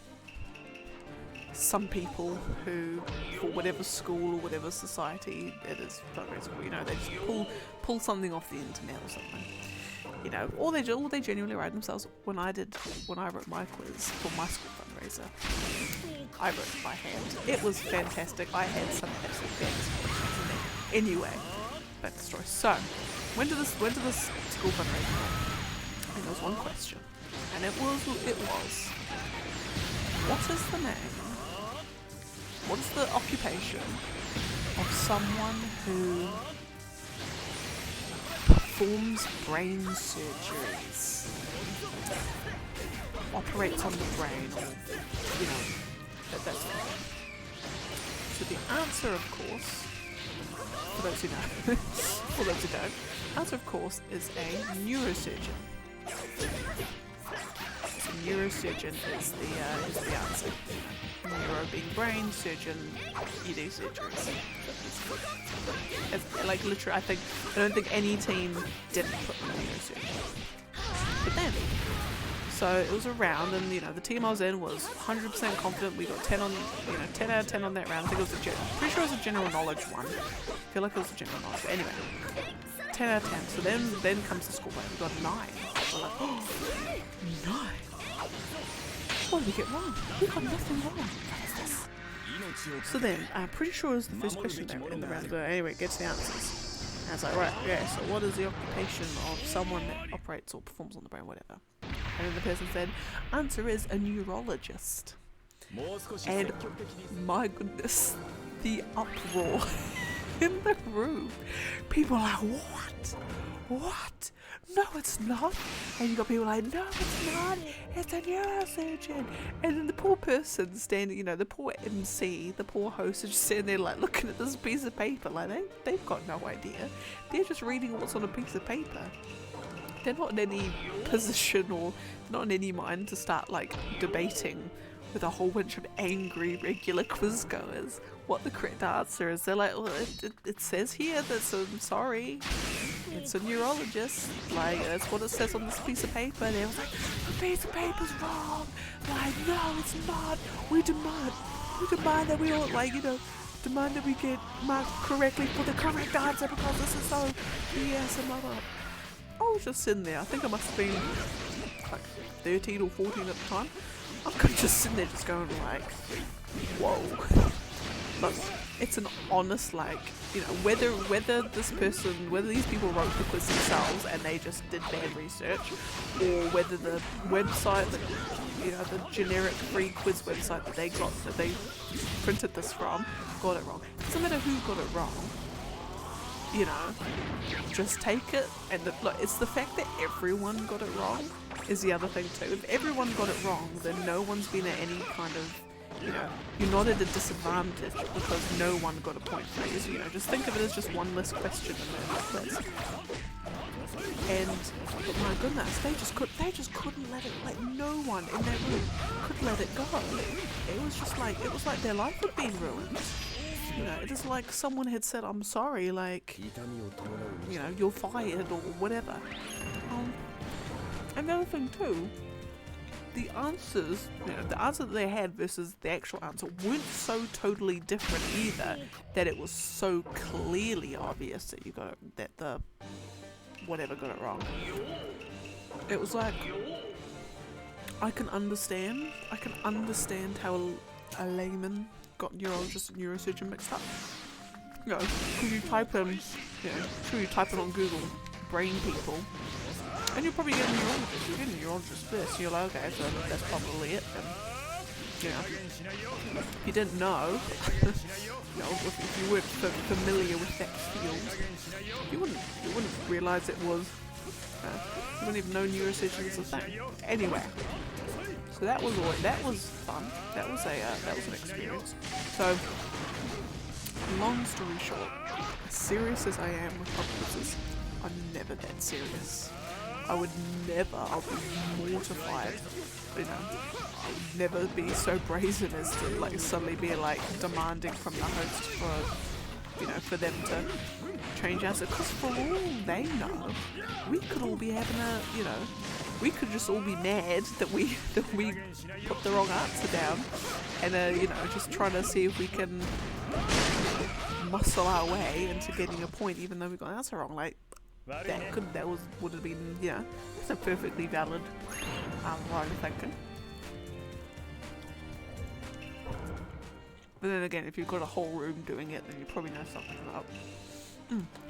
some people who, for whatever school or whatever society it is fundraising, you know, they just pull something off the internet or something, you know, or they genuinely write themselves. When I wrote my quiz for my school fundraiser, I wrote it by hand. It was fantastic. I had some absolute fantastic. Anyway, back to the story. So, went to this school fundraiser, and there was one question, and it was, what is the name? What is the occupation of someone who performs brain surgeries, operates on the brain, or, you know, that's it. So the answer, of course, for those who know, for those who don't, answer, of course, is a neurosurgeon. So neurosurgeon is the answer. Neuro being brain, surgeon, you do surgeries. It's, like, literally, I don't think any team didn't put the neurosurgeon. But then, so it was a round, and you know, the team I was in was 100% confident. We got 10 out of 10 on that round. I think it was pretty sure it was a general knowledge one. I feel like it was a general knowledge. But anyway, 10 out of 10. So then comes the score play. We got 9. We're like, oh, 9. What did we get wrong? We got nothing wrong. What is this? So then, I'm pretty sure it was the first question there in the round. But anyway, it gets the answers. And it's like, right, yeah, so what is the occupation of someone that operates or performs on the brain, whatever? And then the person said, answer is a neurologist. And my goodness, the uproar in the room. People are like, what? What? No, it's not. And you got people like, no, it's not. It's a neurosurgeon. And then the poor person standing, you know, the poor MC, the poor host is just standing there like looking at this piece of paper. Like they've got no idea. They're just reading what's on a piece of paper. They're not in any position or not in any mind to start like debating with a whole bunch of angry regular quiz goers what the correct answer is. They're like, well, it says here that, I'm sorry, it's a neurologist. Like, that's what it says on this piece of paper. And they was like, the piece of paper's wrong. Like, no, it's not. We demand that we all, like, you know, demand that we get marked correctly for the correct answer because this is so BS and blah blah. I was just sitting there. I think I must have been like 13 or 14 at the time. I was just sitting there just going like, whoa. But it's an honest, like, you know, whether these people wrote the quiz themselves and they just did bad research, or whether the website, you know, the generic free quiz website that they printed this from got it wrong. Doesn't matter who got it wrong, you know, just take it. And look, it's the fact that everyone got it wrong is the other thing too. If everyone got it wrong, then no one's been at any kind of, you know, you're not at a disadvantage because no one got a point for you. You know, just think of it as just one less question in the quiz. And but my goodness, they just couldn't let it. Like no one in that room could let it go. It was like their life had been ruined. You know, it is like someone had said, "I'm sorry," like, you know, you're fired or whatever. And the other thing too, the answers, you know, the answer that they had versus the actual answer weren't so totally different either that it was so clearly obvious that you got it, that the whatever got it wrong. It was like, I can understand how a layman got neurologist and neurosurgeon mixed up. You know, because you type in, you know, sure you type in on Google, brain people, and you'll probably get a neurologist. You'll get a neurologist first, and you're like, okay, so that's probably it. And, you know, if you didn't know, you know, if you weren't familiar with that field, you wouldn't realise it was, you wouldn't even know neurosurgeon was a thing. Anyway, so that was fun. That was an experience. So, long story short, as serious as I am with pop quizzes, I'm never that serious. I'll be mortified, you know, I would never be so brazen as to like suddenly be like demanding from the host for, you know, for them to change answer, because for all they know, we could all be having a, you know, we could just all be mad that we put the wrong answer down, and you know, just trying to see if we can muscle our way into getting a point even though we got the answer wrong. Like, would have been, you know, that's a perfectly valid line of thinking. But then again, if you've got a whole room doing it, then you probably know something's up.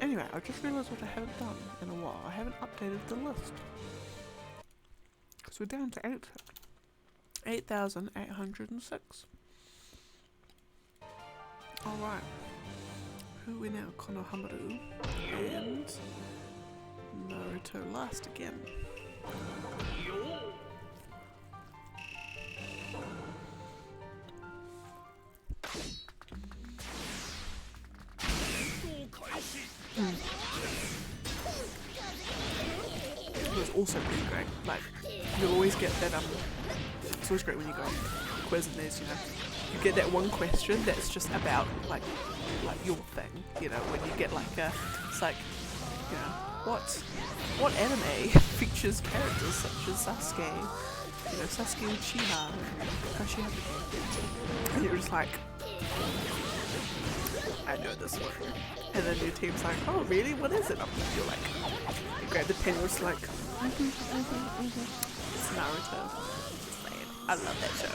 Anyway, I just realised what I haven't done in a while. I haven't updated the list. So we're down to 8,806. Alright. Who are we now? Konohamaru and Naruto last again. It was also pretty great. Like, you'll always get that, it's always great when you go on a quiz and there's, you know, you get that one question that's just about, like your thing, you know, when you get like it's like, you know, what anime features characters such as Sasuke, you know, Sasuke Uchiha, and you're just like, I know this one. And then your team's like, oh really, what is it? You're like, you grab the pen and it's like, it's Naruto. I love that show.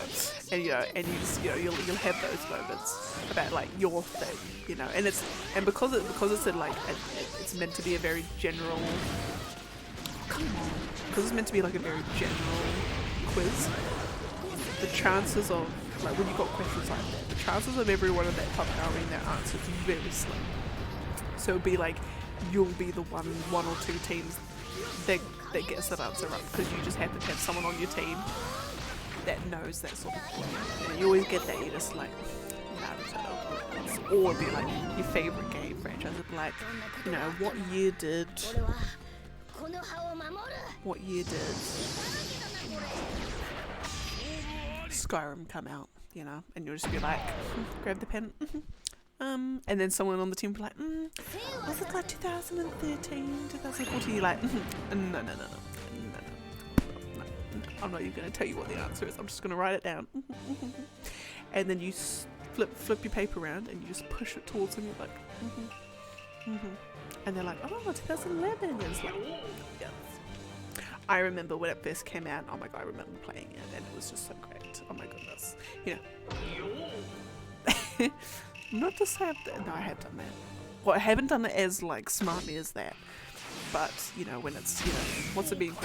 And you know, and you just, you know, you'll have those moments about like your thing, you know, and because it's a, like it's meant to be a very general, because it's meant to be like a very general quiz, the chances of, like, when you've got questions like that, the chances of everyone in that top knowing their answer is very slim. So it'd be like, you'll be the one or two teams that gets that answer right, because you just happen to have someone on your team that knows that sort of thing. And you always get that, you're just like, Naruto. Or it'd be like, your favourite game franchise would be like, you know, what year did Skyrim come out, you know, and you'll just be like, grab the pen, and then someone on the team will be like, was it like 2013, 2014, you're like, no, I'm not even going to tell you what the answer is, I'm just going to write it down, and then you flip your paper around, and you just push it towards them, you're like, and they're like, oh, 2011, and it's like, yes. I remember when it first came out, oh my god, I remember playing it, and it was just so great. Oh my goodness. You know. Not to say I have done that. Well, I haven't done it as, like, smartly as that. but you know, when it's, you know, what's it been?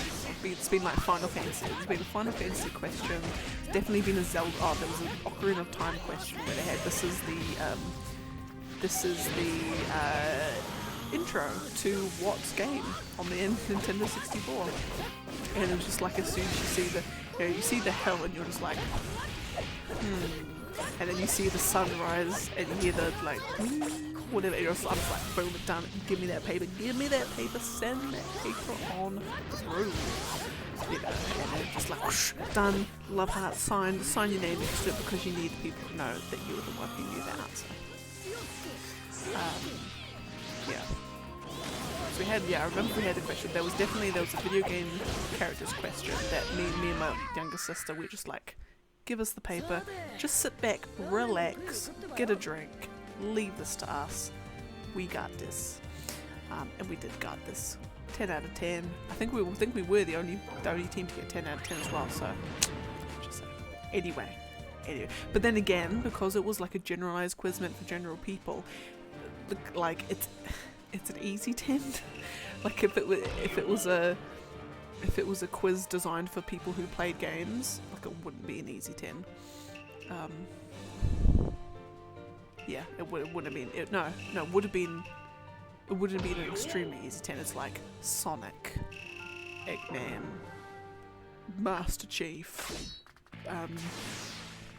It's been like Final Fantasy. There's been a Final Fantasy question. There's definitely been a Zelda. Oh, there was an Ocarina of Time question where they had this is the intro to what game on the Nintendo 64, and it was just like as soon as you see the, you know, you see the hill and you're just like, and then you see the sunrise and you hear the like whatever, you're just, I'm just like, boom, done, give me that paper, send that paper on through, you know, and then just like, whoosh, done, love heart, sign your name next to it because you need people to know that you were the one who knew that answer. Yeah. So we had, I remember we had a question. There was a video game characters question that me and my younger sister, we just like, give us the paper, just sit back, relax, get a drink, leave this to us. We got this. And we did got this. 10 out of 10. I think we were the only team to get 10 out of 10 as well, so just anyway. But then again, because it was like a generalized quiz meant for general people, like it's an easy 10. Like if it was a quiz designed for people who played games, like it wouldn't be an easy 10. Yeah, it wouldn't have been. It would have been. It wouldn't have been an extremely easy 10. It's like Sonic, Eggman, Master Chief.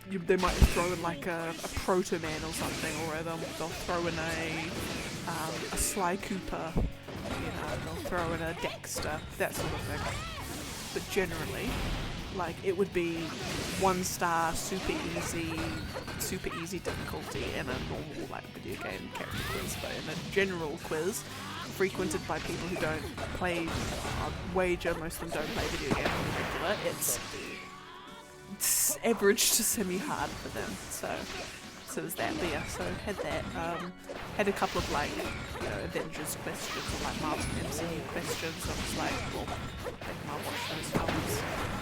They might throw in like a Proto Man or something, or they'll throw in a Sly Cooper. You know, they'll throw in a Dexter, that sort of thing. But generally, like it would be 1 star, super easy difficulty in a normal like video game character quiz, but in a general quiz frequented by people who don't play, wager most of them don't play video games on the regular, it's average to semi-hard for them, so there's that. But yeah, so had that, had a couple of like, you know, Avengers questions or like Marvel MCU questions. I was like, well, I think I'll watch those films.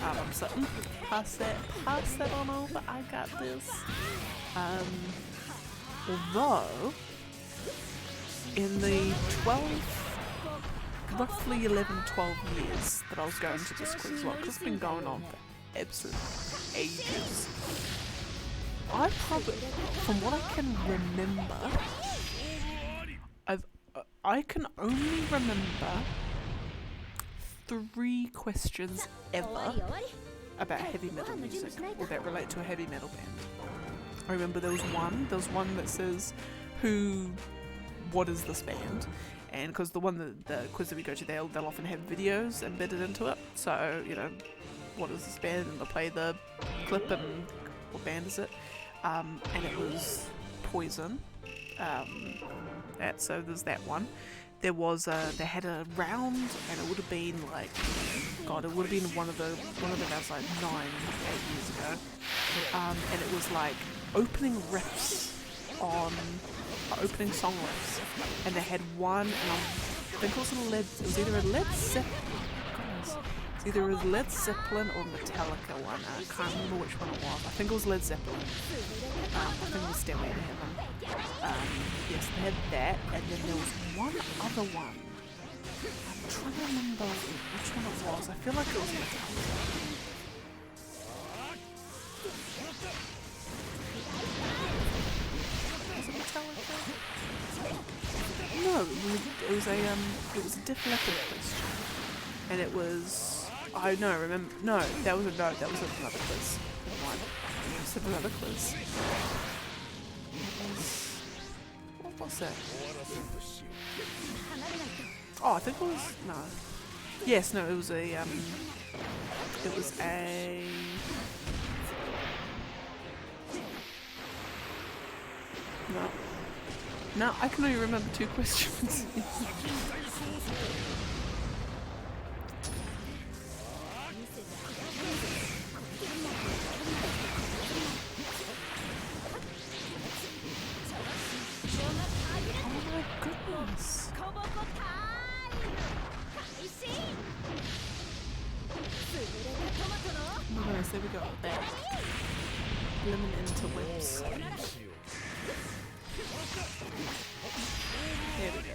I'm sitting, pass that on over, I got this. Although, in the roughly 11-12 years that I was going to this quiz, well, because it's been going on for absolute ages, I probably, from what I can remember, I can only remember 3 questions ever about heavy metal music, or that relate to a heavy metal band. I remember there was one that says, what is this band? And because the quiz that we go to, they'll often have videos embedded into it, so, you know, what is this band? And they'll play the clip and what band is it? And it was Poison. So there's that one. There was they had a round, and it would have been like, God, it would have been one of the rounds like 9-8 years ago. And it was like opening song riffs, and they had one, and I think it was either a Led Zeppelin or Metallica one. I can't remember which one it was. I think it was Led Zeppelin. I think it was Stairway to Heaven. Yes, they had that, and then there was one other one. I'm trying to remember which one it was. I feel like it was Metallica. Was it Metallica? No, it was a definitive question, and it was. I know, remember? No, that was another quiz. One. I said another quiz. What was that? Oh, I think it was, no. Yes, no, it was a, no, I can only remember 2 questions. There we go, that. Lemon into whips. There we go.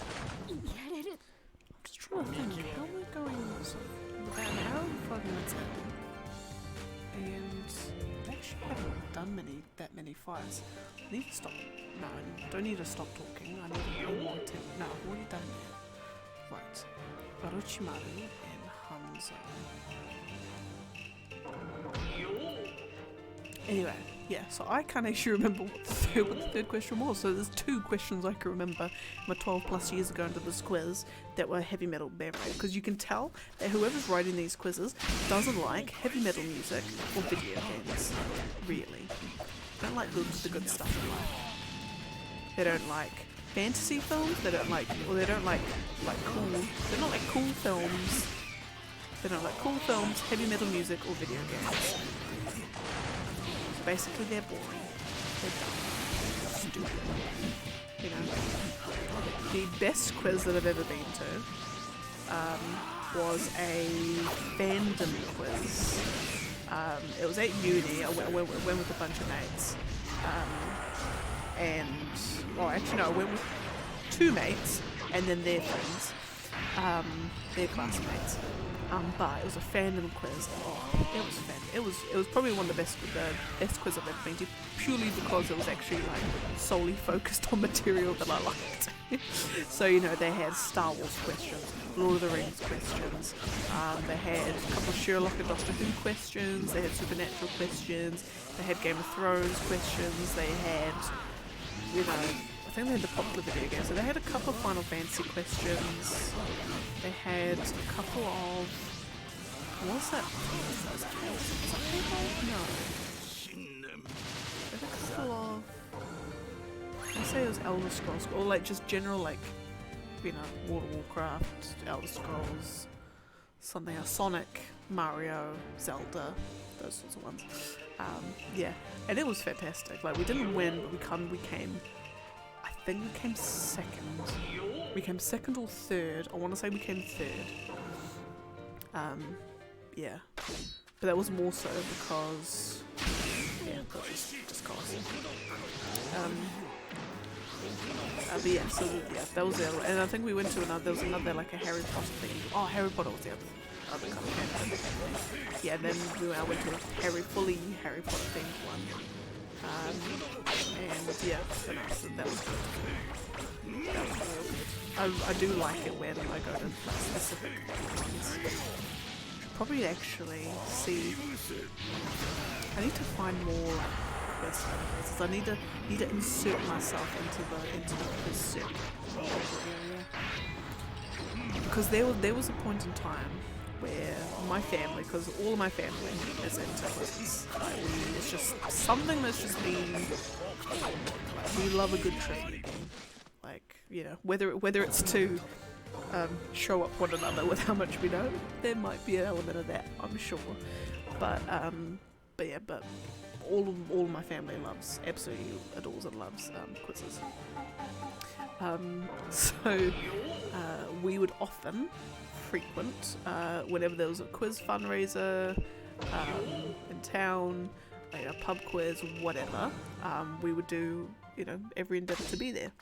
I'm just trying to think. done that many fights. I need to stop. No, I don't need to stop talking. I need to pay more attention. No, I've already done that. Right. Orochimaru and Hanzo. Anyway, yeah, so I can't actually remember what the third question was. So there's 2 questions I can remember my 12 plus years ago into this quiz that were heavy metal memory. Because you can tell that whoever's writing these quizzes doesn't like heavy metal music or video games. Really. They don't like the good stuff in life. They don't like fantasy films. They don't like, or they don't like cool. They're not like cool films. They don't like cool films, heavy metal music, or video games. Basically, they're boring. They're dumb. Stupid. You know. The best quiz that I've ever been to was a fandom quiz. It was at uni. I went with a bunch of mates. I went with 2 mates and then their friends. Their classmates. But it was a fandom quiz. Oh, it was fun. It was probably one of the best quiz I've ever been to, purely because it was actually like solely focused on material that I liked. So they had Star Wars questions, Lord of the Rings questions. They had a couple of Sherlock and Doctor Who questions. They had supernatural questions. They had Game of Thrones questions. They had, I think they had the popular video games. So they had a couple of Final Fantasy questions. They had a couple of... What was that? Was that Halo? No. They had a couple of... I say it was Elder Scrolls, or like just general World of Warcraft, Elder Scrolls, something else, Sonic, Mario, Zelda, those sorts of ones. Yeah, and it was fantastic. Like, we didn't win, but we came... I think we came second. We came second or third. I want to say we came third. Yeah. But that was more so because... Yeah, that was just cause. But yeah, so yeah, that was it. And I think we went to there was another like a Harry Potter thing. Oh, Harry Potter was the other kind of campaign. Yeah, and then I went to a fully Harry Potter themed one. And yeah, so that was good. That was real good. I do like it when I go to specific ones. Probably actually see. I need to find more quiz quizzes. I need to insert myself into the quiz circuit area. Because there was a point in time where my family, because all of my family is into quizzes. It's just something that's just been. We love a good trivia game. Like, whether it's to show up one another with how much we know, there might be an element of that, I'm sure. But all of my family absolutely adores and loves quizzes. So we would often frequent whenever there was a quiz fundraiser in town, a pub quiz, whatever. We would do every endeavour to be there.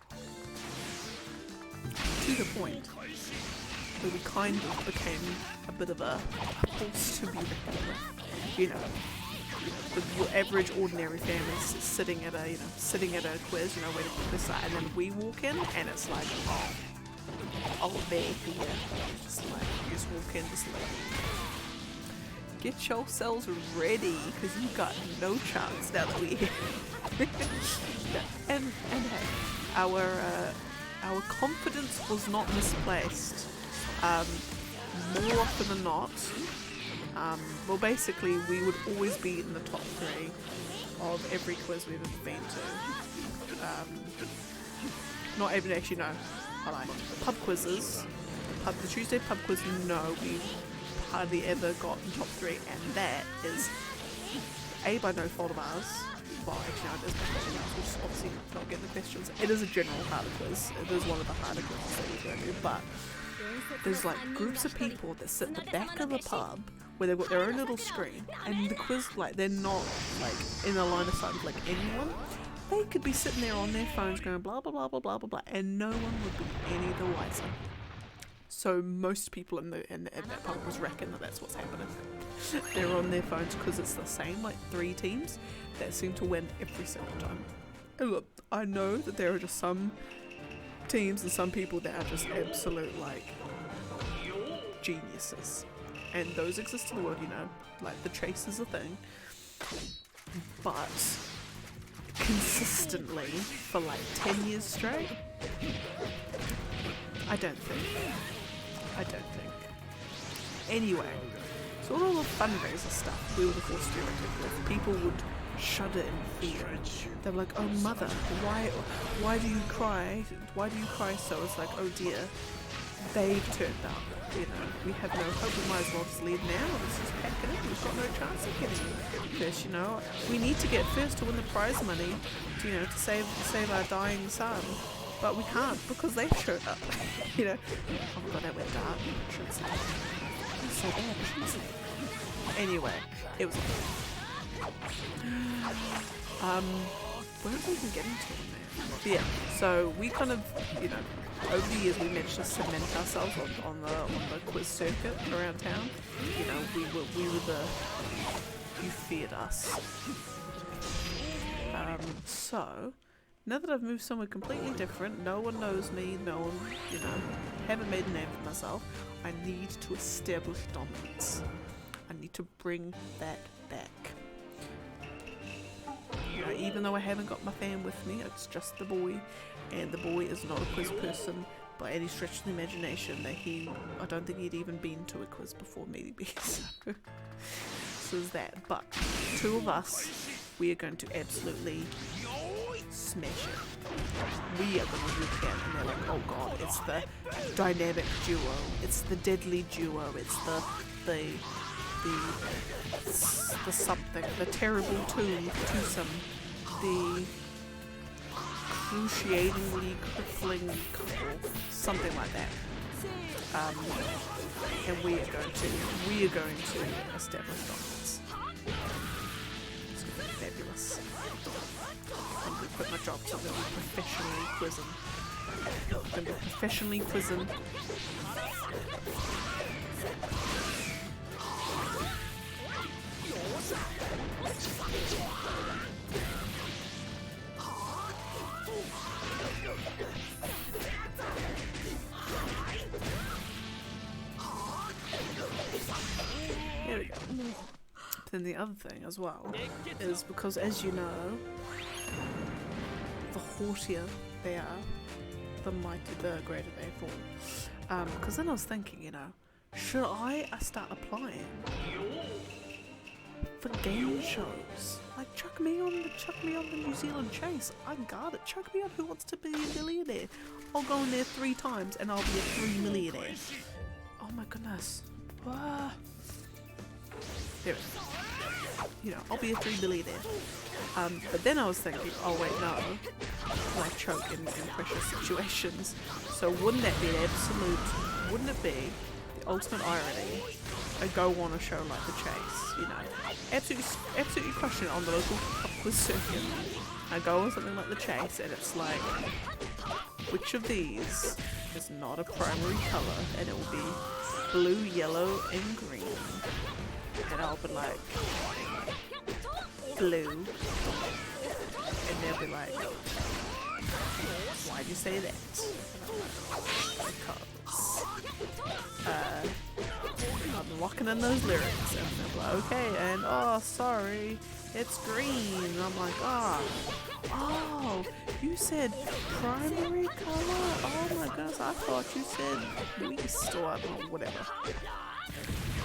To the point where we kind of became a bit of a force to be reckoned with. Your average ordinary family sitting at a quiz, waiting for this side, and then we walk in and it's like, they're here. Just like, you just walk in, just like, get yourselves ready, because you've got no chance now that we're here. and hey, our confidence was not misplaced. More often than not, basically we would always be in the top 3 of every quiz we've ever been to. Not even actually, no, I lied. Pub quizzes, the Tuesday pub quiz, no, we hardly ever got in top 3, and that is A, by no fault of ours. Well, actually, no, it is my fault of ours, we're just obviously not getting the questions. It is a general harder quiz. It is one of the harder quizzes that we go to, but there's like groups of people that sit at the back of the pub where they've got their own little screen, and the quiz, like, they're not like in a line of sight of like anyone. They could be sitting there on their phones going blah blah blah blah blah blah blah, and no one would be any the wiser. So most people in that pub was reckon that that's what's happening. They're on their phones because it's the same, like 3 teams that seem to win every single time. And look, I know that there are just some teams and some people that are just absolute like geniuses, and those exist in the world, you know, like the chase is a thing, but consistently for like 10 years straight, I don't think. Anyway, so all the fundraiser stuff we were forced to do with, people would shudder in fear. They were like, oh mother, why do you cry? Why do you cry so? It's like, oh dear, they've turned up. You know, we have no hope, we might as well just leave now. Let's just pack it in, we've got no chance of getting first, you know. We need to get first to win the prize money, to, you know, to save our dying son. But we can't because they've showed up. You know. Oh my god, that went dark. I shouldn't say that. That's so bad, I shouldn't say that. Anyway, it was where was I even getting to in there? Yeah, so we kind of, you know, over the years we managed to cement ourselves on the quiz circuit around town. You know, we were the, you feared us. So now that I've moved somewhere completely different, no one knows me, no one, you know, haven't made a name for myself, I need to establish dominance. I need to bring that back. You know, even though I haven't got my fam with me, it's just the boy, and the boy is not a quiz person by any stretch of the imagination. I don't think he'd even been to a quiz before maybe. So there's that. But 2 of us, we are going to absolutely smash it. We are the ones who can, and they're like, oh god, it's the dynamic duo, it's the deadly duo, it's the something, the terrible twosome, the cruciatingly crippling couple, something like that. And we are going to establish dominance. It's going to be fabulous. I'm going to quit my job, so I'm going to be professionally quizzing. I'm going to be professionally quizzing. Here we go. Then the other thing as well is because, as you know, the haughtier they are, the greater they fall. Because then I was thinking, you know, should I start applying for game shows? Like, chuck me on the New Zealand Chase. I got it. Chuck me on Who Wants to Be a Millionaire. I'll go in there 3 times and I'll be a 3 millionaire. Oh my goodness. Ah. There it is. You know, I'll be a 3 millionaire. But then I was thinking, oh wait, no. I choke in pressure situations. So wouldn't it be the ultimate irony? I go on a show like The Chase, you know, absolutely crushing it on the local pub quiz circuit. I go on something like The Chase, and it's like, which of these is not a primary colour? And it will be blue, yellow, and green. And I'll be like, blue. And they'll be like, why'd you say that? Because I'm locking in those lyrics, and they'll be like, okay, and oh, sorry, it's green. And I'm like, oh, you said primary color? Oh my goodness, I thought you said least or whatever.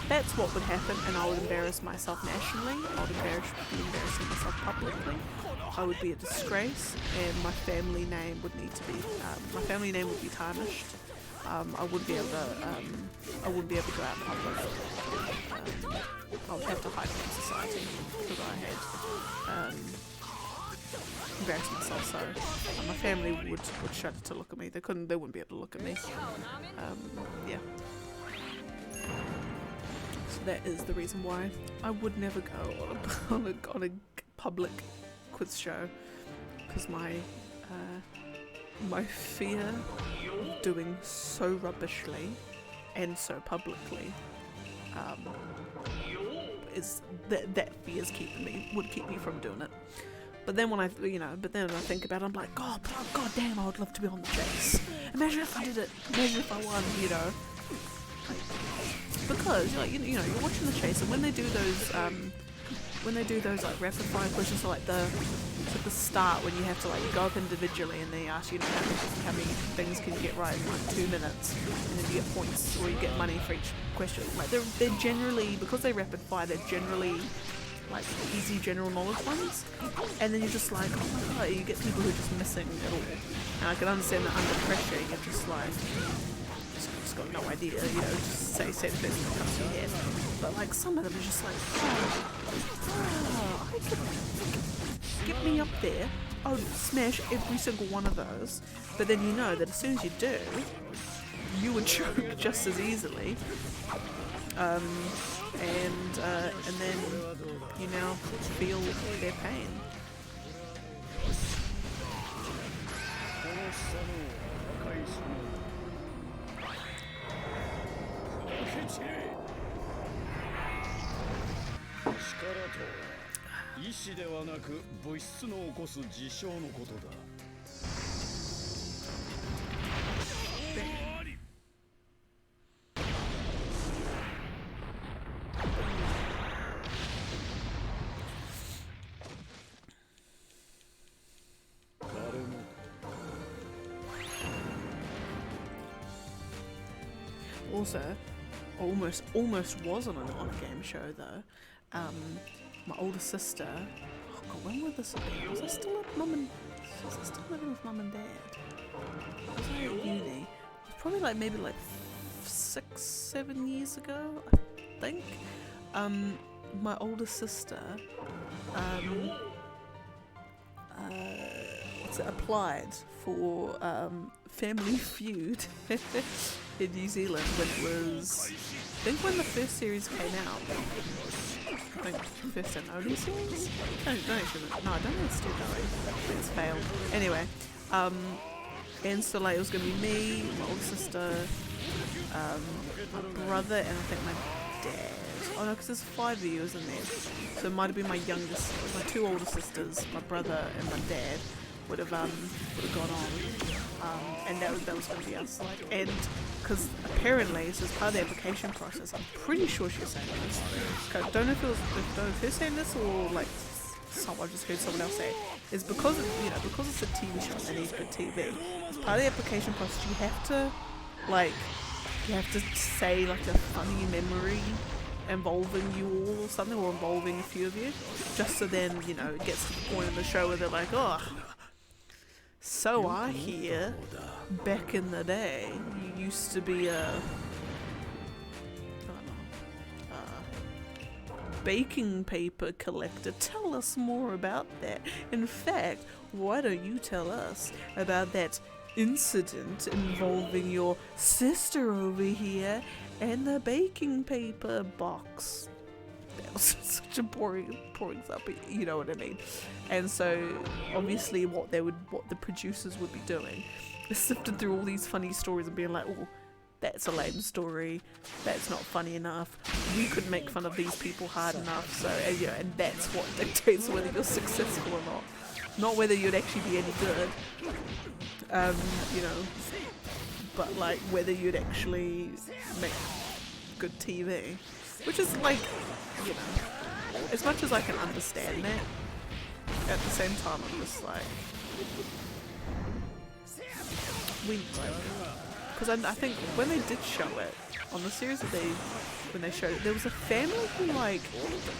That's what would happen, and I would embarrass myself nationally. I would be embarrassing myself publicly. I would be a disgrace, and my family name would need to be. My family name would be tarnished. I wouldn't be able to. I wouldn't be able to go out in public. I would have to hide from society because I had embarrassed myself. So my family would shudder to look at me. They wouldn't be able to look at me. Yeah. So that is the reason why I would never go on a public quiz show, because my my fear of doing so rubbishly and so publicly is that fear's would keep me from doing it. But then when I think about it, I'm like, God damn, I would love to be on the chase. Imagine if I did it. Imagine if I won, you know. Because like you're watching the chase, and when they do those like rapid fire questions, so like the start when you have to like go up individually and they ask you how many things can you get right in like 2 minutes, and then you get points or you get money for each question. Like they're generally, because they rapid fire, they're generally like easy general knowledge ones, and then you're just like, oh my god, you get people who are just missing it all. And I can understand that under pressure you're just like just got no idea, you know, just say the first thing that comes to your head. But like some of them are just like, I could get me up there, I would smash every single one of those, but then you know that as soon as you do, you would choke just as easily. And then you now feel their pain. Also, almost wasn't on a game show though. My older sister. Oh god, when would this have been? Was I still living with mum and dad? Was I at uni? It was probably like maybe like 6-7 years ago, I think. My older sister applied for Family Feud in New Zealand when it was, I think when the first series came out. I think first and only series? No, I don't think it's still going. I think it's failed. Anyway, and so like it was gonna be me, my older sister, my brother, and I think my dad. Oh no, because there's 5 of you, isn't there? So it might have been my 2 older sisters, my brother and my dad would have gone on, and that was going to be us. Like, and because apparently this is part of the application process. I'm pretty sure she was saying this. I don't know if it was her saying this or like I just heard someone else say it. Is because it's a TV show and they need good TV. As part of the application process, you have to say like a funny memory involving you all or something, or involving a few of you, just so then it gets to the point in the show where they're like, oh, so I hear back in the day you used to be a baking paper collector. Tell us more about that. In fact, why don't you tell us about that incident involving your sister over here and the baking paper box? That was such a boring example, you know what I mean? And so obviously what the producers would be doing is sifting through all these funny stories and being like, oh, that's a lame story, that's not funny enough, we couldn't make fun of these people hard enough, so and that's what dictates whether you're successful or not whether you'd actually be any good, but like whether you'd actually make good TV, which is like, as much as I can understand that, at the same time I'm just like, because I think when they did show it on the series when they showed it, there was a family who like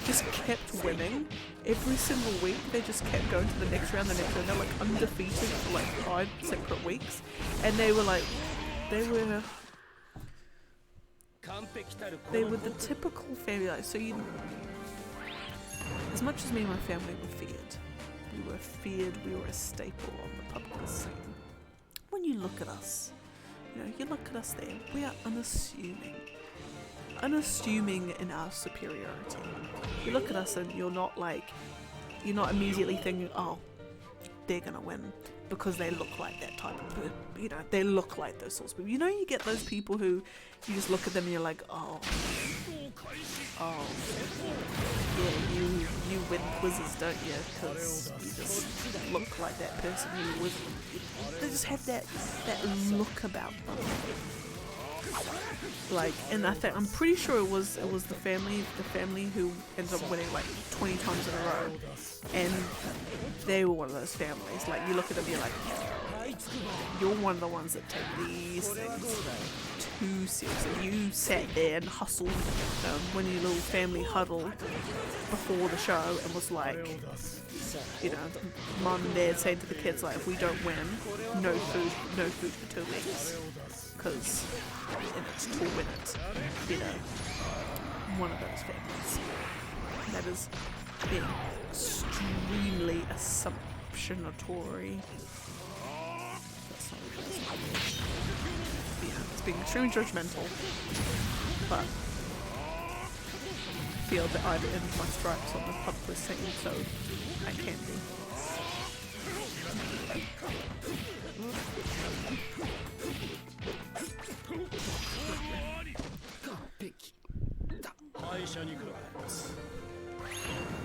just kept winning every single week. They just kept going to the next round. They're like undefeated for like 5 separate weeks, and they were the typical family. Like, so as much as me and my family were feared, we were a staple on the public scene. When you look at us, you look at us there, we are unassuming in our superiority. You look at us and you're not immediately thinking, oh, they're gonna win. because they look like that type of person. You know, they look like those sorts of people. You know, you get those people who you just look at them and you're like, oh, yeah, you win quizzes, don't you? Because you just look like that person who was. They just have that look about them. Like, and I'm pretty sure it was the family who ended up winning like 20 times in a row, and they were one of those families. Like, you look at them, you're like, you're one of the ones that take these things too seriously. You sat there and hustled when your little family huddle before the show and was like, you know, mum and dad saying to the kids, like, if we don't win, no food for 2 weeks, because in it's to win it, you know, one of those families that is being extremely assumptionatory. That's not really, yeah, it's being extremely judgmental, but I feel that I've earned my stripes on the pub quiz scene, so I can be.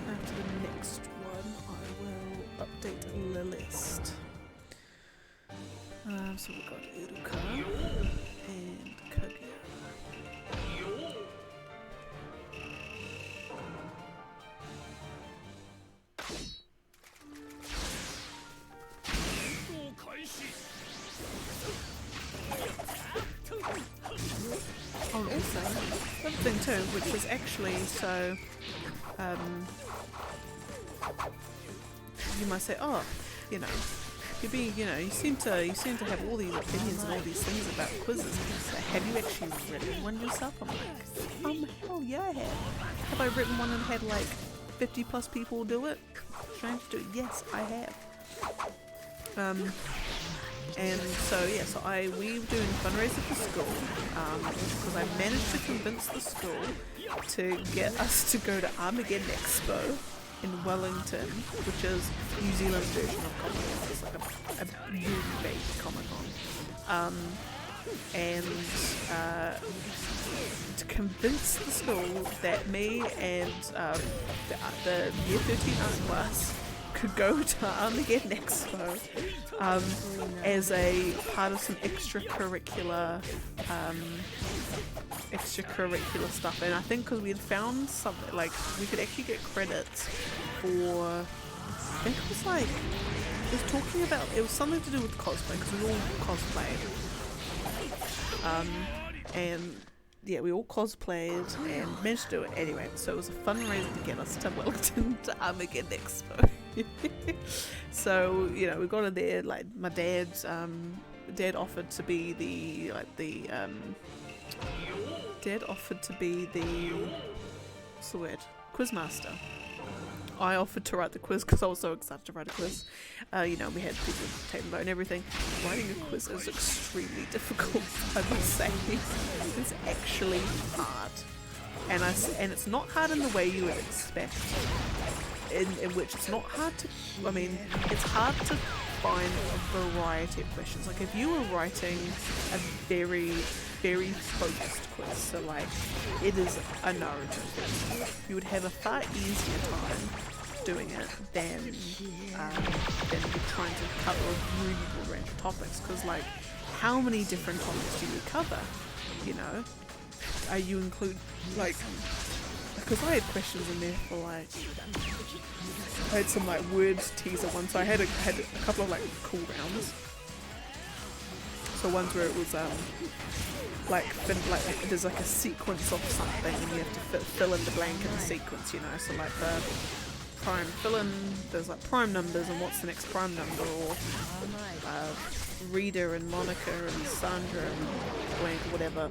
After the next one, I will update the list. So we've got Uruka and Kaguya. Oh, also, another thing too, which is actually so, you might say, oh, you know, you seem to have all these opinions and all these things about quizzes. But have you actually written one yourself? I'm like, hell yeah, I have. Have I written one and had like 50 plus people do it? Trying to do it? Yes, I have. And so yeah, we were doing a fundraiser for school, because I managed to convince the school to get us to go to Armageddon Expo in Wellington, which is New Zealand's version of Comic-Con. It's like a really big Comic-Con. And to convince the school that me and the Year 13 art class could go to Armageddon Expo as a part of some extracurricular stuff. And I think because we had found something, like, we could actually get credits for, I think it was like, it was something to do with cosplay, because we all cosplayed. And yeah, we all cosplayed and managed to do it anyway. So it was a fundraiser to get us to Wellington to Armageddon Expo. So, you know, we got in there, like, my dad offered to be the what's the word? Quizmaster. I offered to write the quiz because I was so excited to write a quiz. You know, we had people take the vote and everything. Writing a quiz is extremely difficult, I must say. It's actually hard. And it's not hard in the way you would expect. In which it's not hard to, I mean, it's hard to find a variety of questions. Like, if you were writing a very, very focused quiz, so like, it is a Naruto quiz, you would have a far easier time doing it than you're trying to cover a really broad range of topics, because, like, how many different topics do you cover, you know? You include, like, because I had questions in there for, like, I had some, like, words teaser ones, so I had a couple of, like, cool rounds. So ones where it was like there's like a sequence of something and you have to fill in the blank in the sequence, you know. So like the prime fill in, there's like prime numbers and what's the next prime number, or Rita and Monica and Sandra and blank or whatever.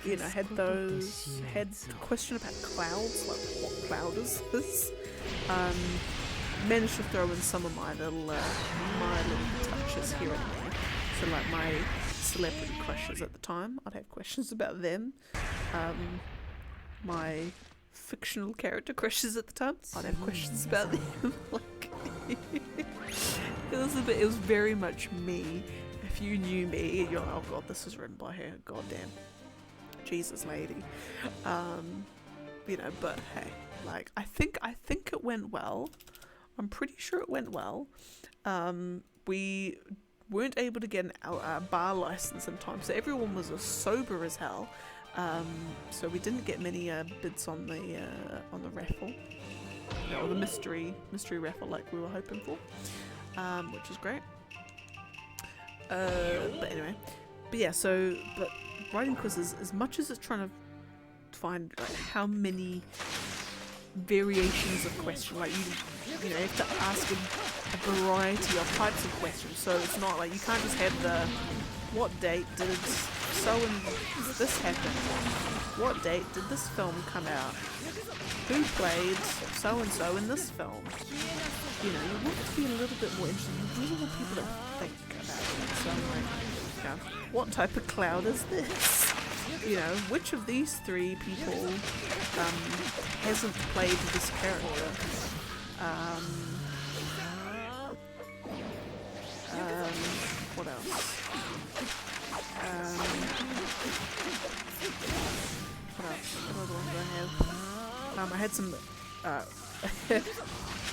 You know, had a question about clouds, like what cloud is this? Managed to throw in some of my little touches here and there. So like my celebrity crushes at the time, I'd have questions about them. My fictional character crushes at the time, I'd have questions about them. Like It was very much me. If you knew me, you're like, oh god, this is written by her. God damn. Jesus lady. You know, but hey, like I think it went well. I'm pretty sure it went well. We weren't able to get a bar license in time, so everyone was as sober as hell. So we didn't get many bids on the raffle, or the mystery raffle like we were hoping for, which was great. But anyway, but writing quizzes, as much as it's trying to find like how many variations of question, like you know, you have to ask a variety of types of questions, so it's not like you can't just have the what date did this happen, what date did this film come out, who played so and so in this film. You know, you want it to be a little bit more interesting. You really want people to think about it. So like, you know, what type of cloud is this? You know, which of these three people hasn't played this character? What else? What else? What other ones do I have? I had some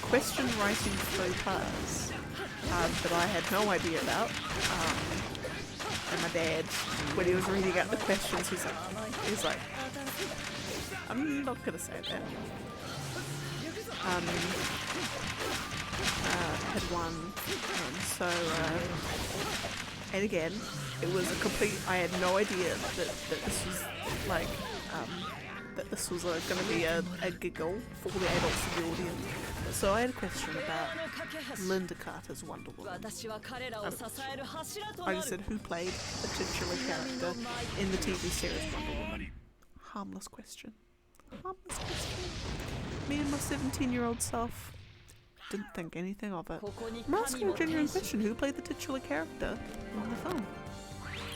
question writing faux pas that I had no idea about. And my dad, when he was reading out the questions, he's like, I'm not gonna say that. Had one, and so, and again, it was a complete, I had no idea that this was like, that this was going to be a giggle for the adults in the audience. So I had a question about Linda Carter's Wonder Woman. I just said, who played the titular character in the TV series Wonder Woman? Harmless question. Harmless question. Me and my 17-year-old self didn't think anything of it. I'm asking a genuine question. Who played the titular character in the film?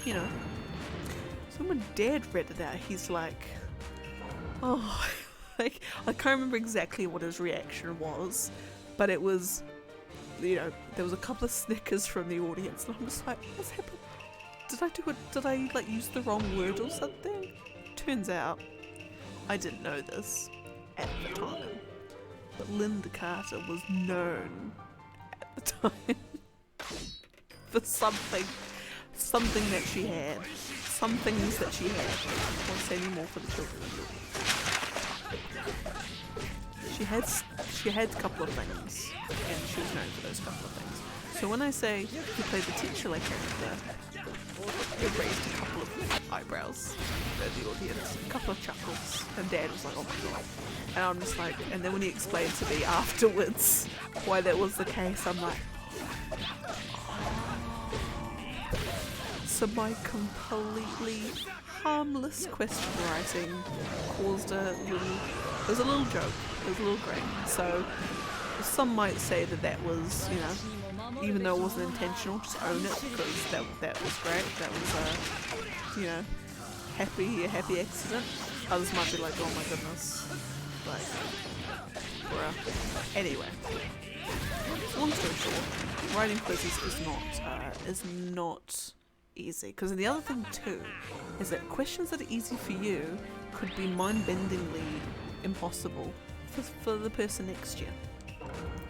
You know. So when Dad read it out, he's like, oh, like, I can't remember exactly what his reaction was, but it was, you know, there was a couple of snickers from the audience, and I'm just like, what's happened? Did I like use the wrong word or something? Turns out, I didn't know this at the time, but Linda Carter was known at the time for something that she had. Some things that she had. I won't say any more for the children. She had a couple of things, and she was known for those couple of things. So when I say who played the titular character, it raised a couple of eyebrows in the audience, a couple of chuckles, and Dad was like, oh my god. And I'm just like, and then when he explained to me afterwards why that was the case, I'm like, so my completely harmless question writing caused it was a little joke, it was a little grin. So some might say that was, you know, even though it wasn't intentional, just own it, because that was great, that was you know, a happy accident. Others might be like, oh my goodness, like, bruh. Anyway, long story short, writing quizzes is not easy, because the other thing too is that questions that are easy for you could be mind-bendingly impossible for the person next to you.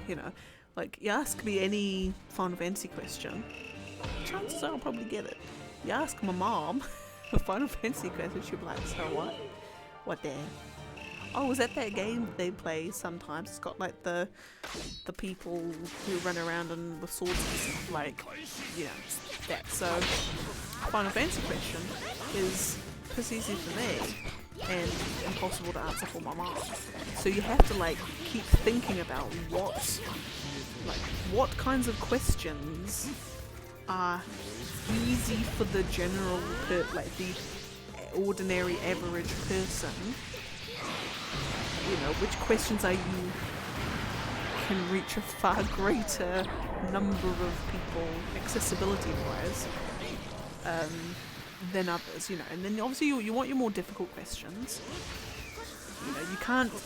You know, like, you ask me any Final Fantasy question, chances are I'll probably get it. You ask my mom a Final Fantasy question, she'll be like, so what? What then? Oh, is that game that they play sometimes? It's got like the people who run around and with swords and stuff, like, you know, that. So, Final Fantasy question is piss easy for me and impossible to answer for my mom. So you have to like keep thinking about what kinds of questions are easy for the general, like the ordinary average person. You know, which questions are you can reach a far greater number of people accessibility wise than others, you know. And then obviously you want your more difficult questions, You know,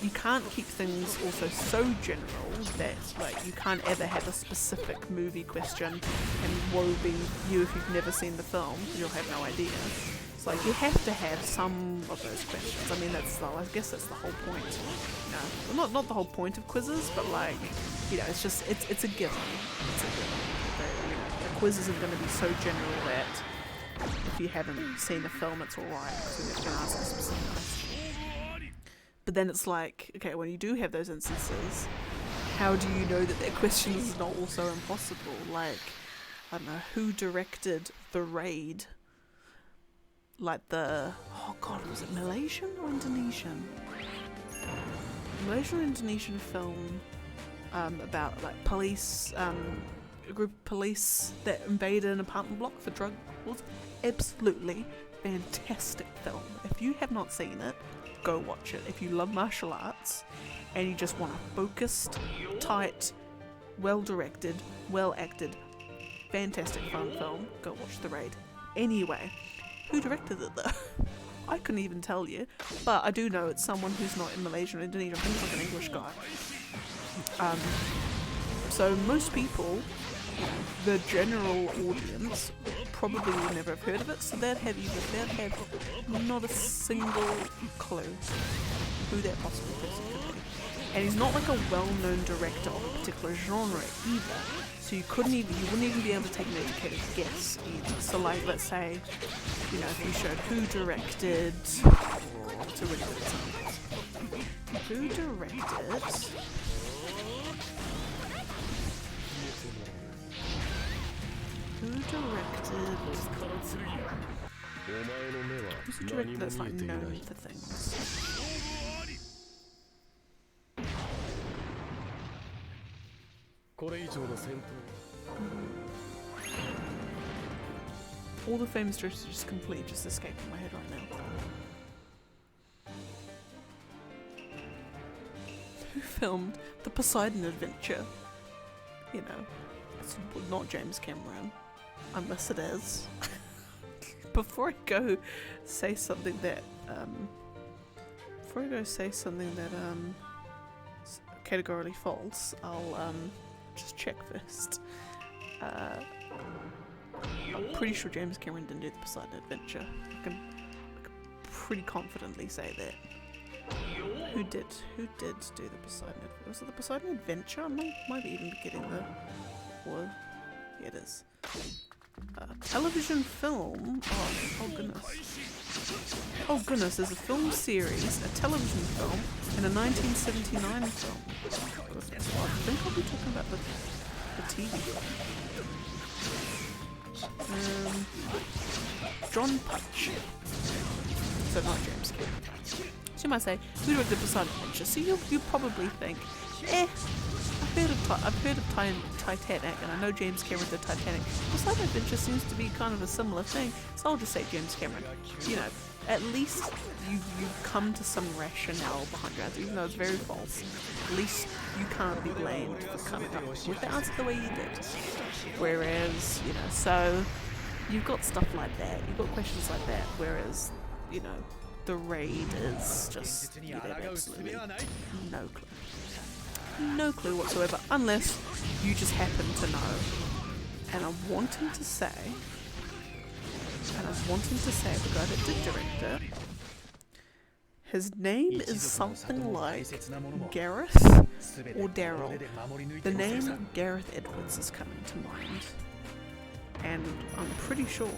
you can't keep things also so general that like you can't ever have a specific movie question, and woe be you if you've never seen the film, you'll have no idea. It's like you have to have some of those questions. I mean, I guess that's the whole point. You know, well, not the whole point of quizzes, but like, you know, it's just it's a given. It's a given. You know, a quiz isn't going to be so general that if you haven't seen the film, it's alright, so you're just going to ask a specific question. But then it's like, okay, when you do have those instances, how do you know that that question is not also impossible? Like, I don't know, who directed The Raid? Like oh god, was it Malaysian or Indonesian? Malaysian or Indonesian film about like police, a group of police that invaded an apartment block for drug wars. Absolutely fantastic film. If you have not seen it, go watch it. If you love martial arts and you just want a focused, tight, well directed, well acted, fantastic fun film, go watch The Raid. Anyway, who directed it though? I couldn't even tell you, but I do know it's someone who's not in Malaysia or Indonesia. I think it's like an English guy. So most people, the general audience, probably would never have heard of it, so they'd have not a single clue who that possible person could be. And he's not like a well-known director of a particular genre either, so you wouldn't even be able to take an educated guess either. So like, let's say, you know, if you showed who directed, what's a really good example? Who directed who's the director that's like known for things? All the famous directors are just completely escaping my head right now. Who filmed The Poseidon Adventure? You know, it's not James Cameron, unless it is. Before I go say something that categorically false, I'll just check first. I'm pretty sure James Cameron didn't do The Poseidon Adventure. I can pretty confidently say that. Who did do The Poseidon Adventure? Was it The Poseidon Adventure? I might be even be getting yeah, it is. Television film. Oh goodness! There's a film series, a television film, and a 1979 film. Goodness, well, I think I'll be talking about the TV film. John Punch. So not James Cameron. So you might say, who directed Poseidon Adventure? So you probably think, I've heard of Titanic, and I know James Cameron did Titanic. Poseidon Adventure seems to be kind of a similar thing, so I'll just say James Cameron. You know, at least you come to some rationale behind your answer, even though it's very false. At least you can't be blamed for coming up with the answer the way you did. Whereas, you know, so you've got stuff like that, you've got questions like that, whereas, you know, The Raid is just, you have absolutely no clue. No clue whatsoever, unless you just happen to know. And I'm wanting to say the guy that did direct it, his name is something like Gareth or Daryl. The name Gareth Edwards is coming to mind. And I'm pretty sure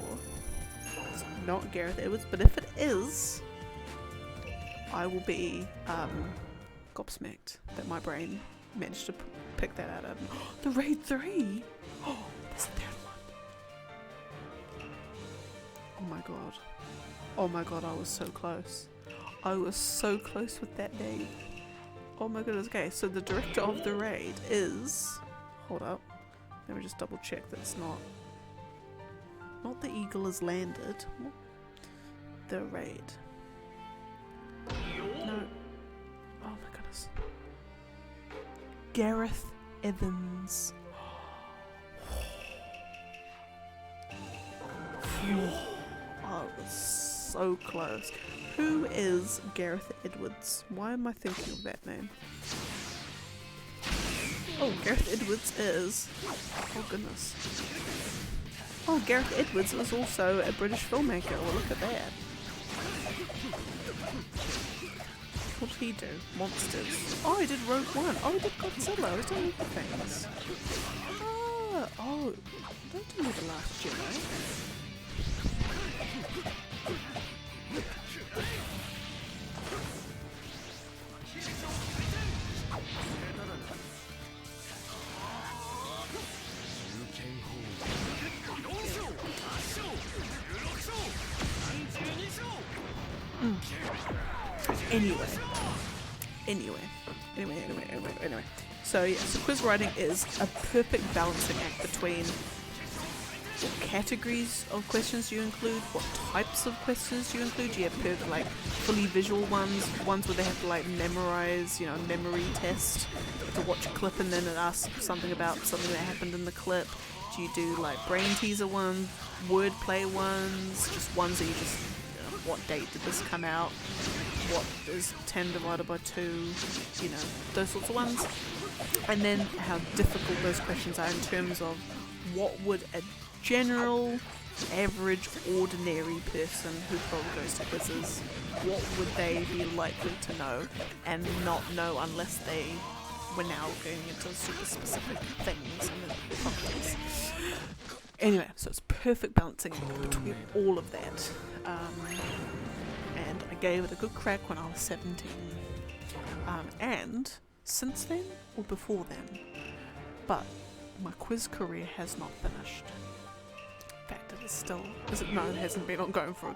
it's not Gareth Edwards, but if it is, I will be gobsmacked that my brain managed to pick that out of The Raid 3! Oh, there's a third one. Oh my god, I was so close. I was so close with that name. Oh my goodness. Okay, so the director of The Raid is... Hold up. Let me just double check that's not The Eagle Has Landed. The Raid. No. Oh my goodness. Gareth Evans. I was so close. Who is Gareth Edwards? Why am I thinking of that name? Oh, Gareth Edwards is... Oh goodness. Oh, Gareth Edwards was also a British filmmaker. Well, look at that. What did he do? Monsters. Oh, he did Rogue One. Oh, he did Godzilla. He's done other things. Oh, don't do The Last Jedi. Anyway. So yeah, so quiz writing is a perfect balancing act between what categories of questions you include, what types of questions you include. You have like fully visual ones where they have to like memorize, memory test, to watch a clip and then it asks something about something that happened in the clip. Do you do like brain teaser ones, wordplay ones, just ones that you just, what date did this come out? What is 10 divided by 2, those sorts of ones. And then how difficult those questions are in terms of what would a general, average, ordinary person who probably goes to quizzes, what would they be likely to know and not know unless they were now going into super specific things in the context. Anyway, so it's perfect balancing between all of that. And I gave it a good crack when I was 17. And since then, or before then, but my quiz career has not finished. In fact, it is still, it hasn't been ongoing for a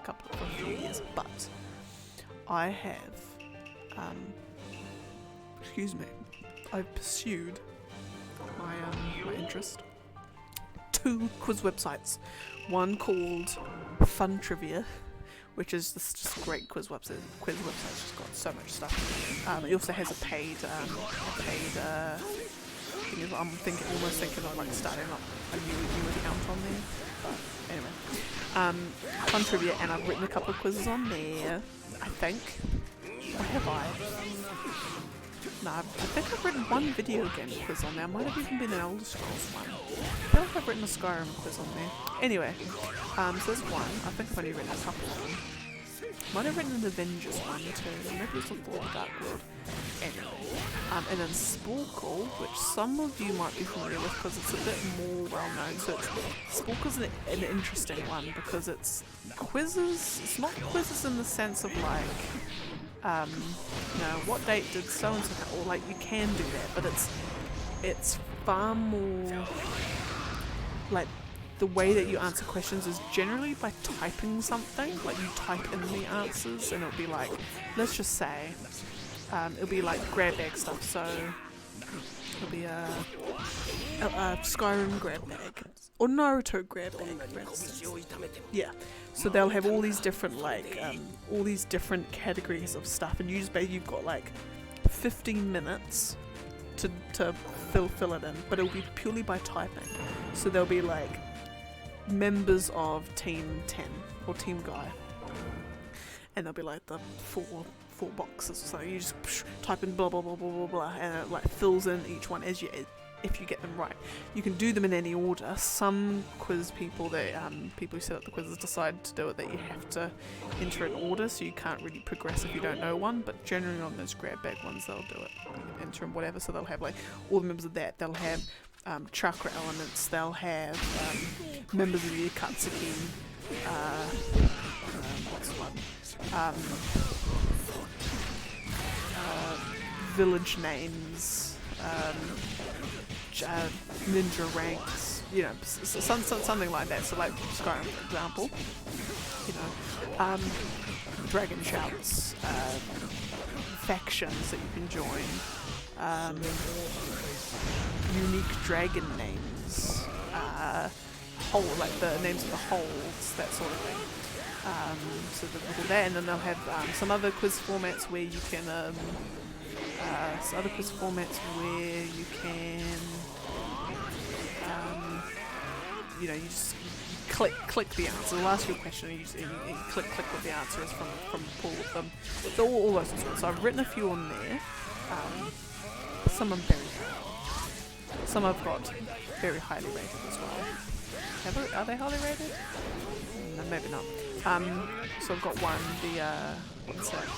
few years, but I have, I've pursued my interest. 2 quiz websites. One called Fun Trivia, which is this just great quiz website. It's just got so much stuff. It also has a paid thing. I'm almost thinking of like starting up a new account on there. But anyway, Fun Trivia, and I've written a couple of quizzes on there. I think. Or have I? No, I think I've written one video game quiz on there. Might have even been an Elder Scrolls one. I feel like I've written a Skyrim quiz on there. Anyway, so there's one. I think I've only written a couple of them. Might have written an Avengers one too. Maybe it's a Thor Dark World. Anyway, and then Sporkle, which some of you might be familiar with because it's a bit more well known. So Sporkle's an interesting one because it's quizzes. It's not quizzes in the sense of like, what date did so and so, or like you can do that, but it's far more like the way that you answer questions is generally by typing something. Like you type in the answers, and it'll be like, let's just say, it'll be like grab bag stuff. So it'll be a Skyrim grab bag or Naruto grab bag, for instance. Yeah. So they'll have all these different all these different categories of stuff, and you've got like 15 minutes to fill it in, but it'll be purely by typing. So there'll be like members of Team 10 or Team Guy, and there'll be like the four boxes. So you just type in blah blah blah blah blah blah, and it like fills in each one if you get them right. You can do them in any order. Some quiz people, people who set up the quizzes decide to do it that you have to enter in order, so you can't really progress if you don't know one, but generally on those grab bag ones they'll do it, enter in whatever. So they'll have like all the members of that, they'll have chakra elements, they'll have members of the Akatsuki, what's the one? Village names, ninja ranks, something like that. So like Skyrim, for example, dragon shouts, factions that you can join, unique dragon names, like the names of the holes, that sort of thing. So they'll do that, and then they'll have some other quiz formats where you can you click the answer. They'll ask you a question and you click what the answer is from the pool of them. So all those sorts. So I've written a few on there. Some I'm very proud of. Some I've got very highly rated as well. Are they highly rated? No, maybe not. So I've got one, what's that?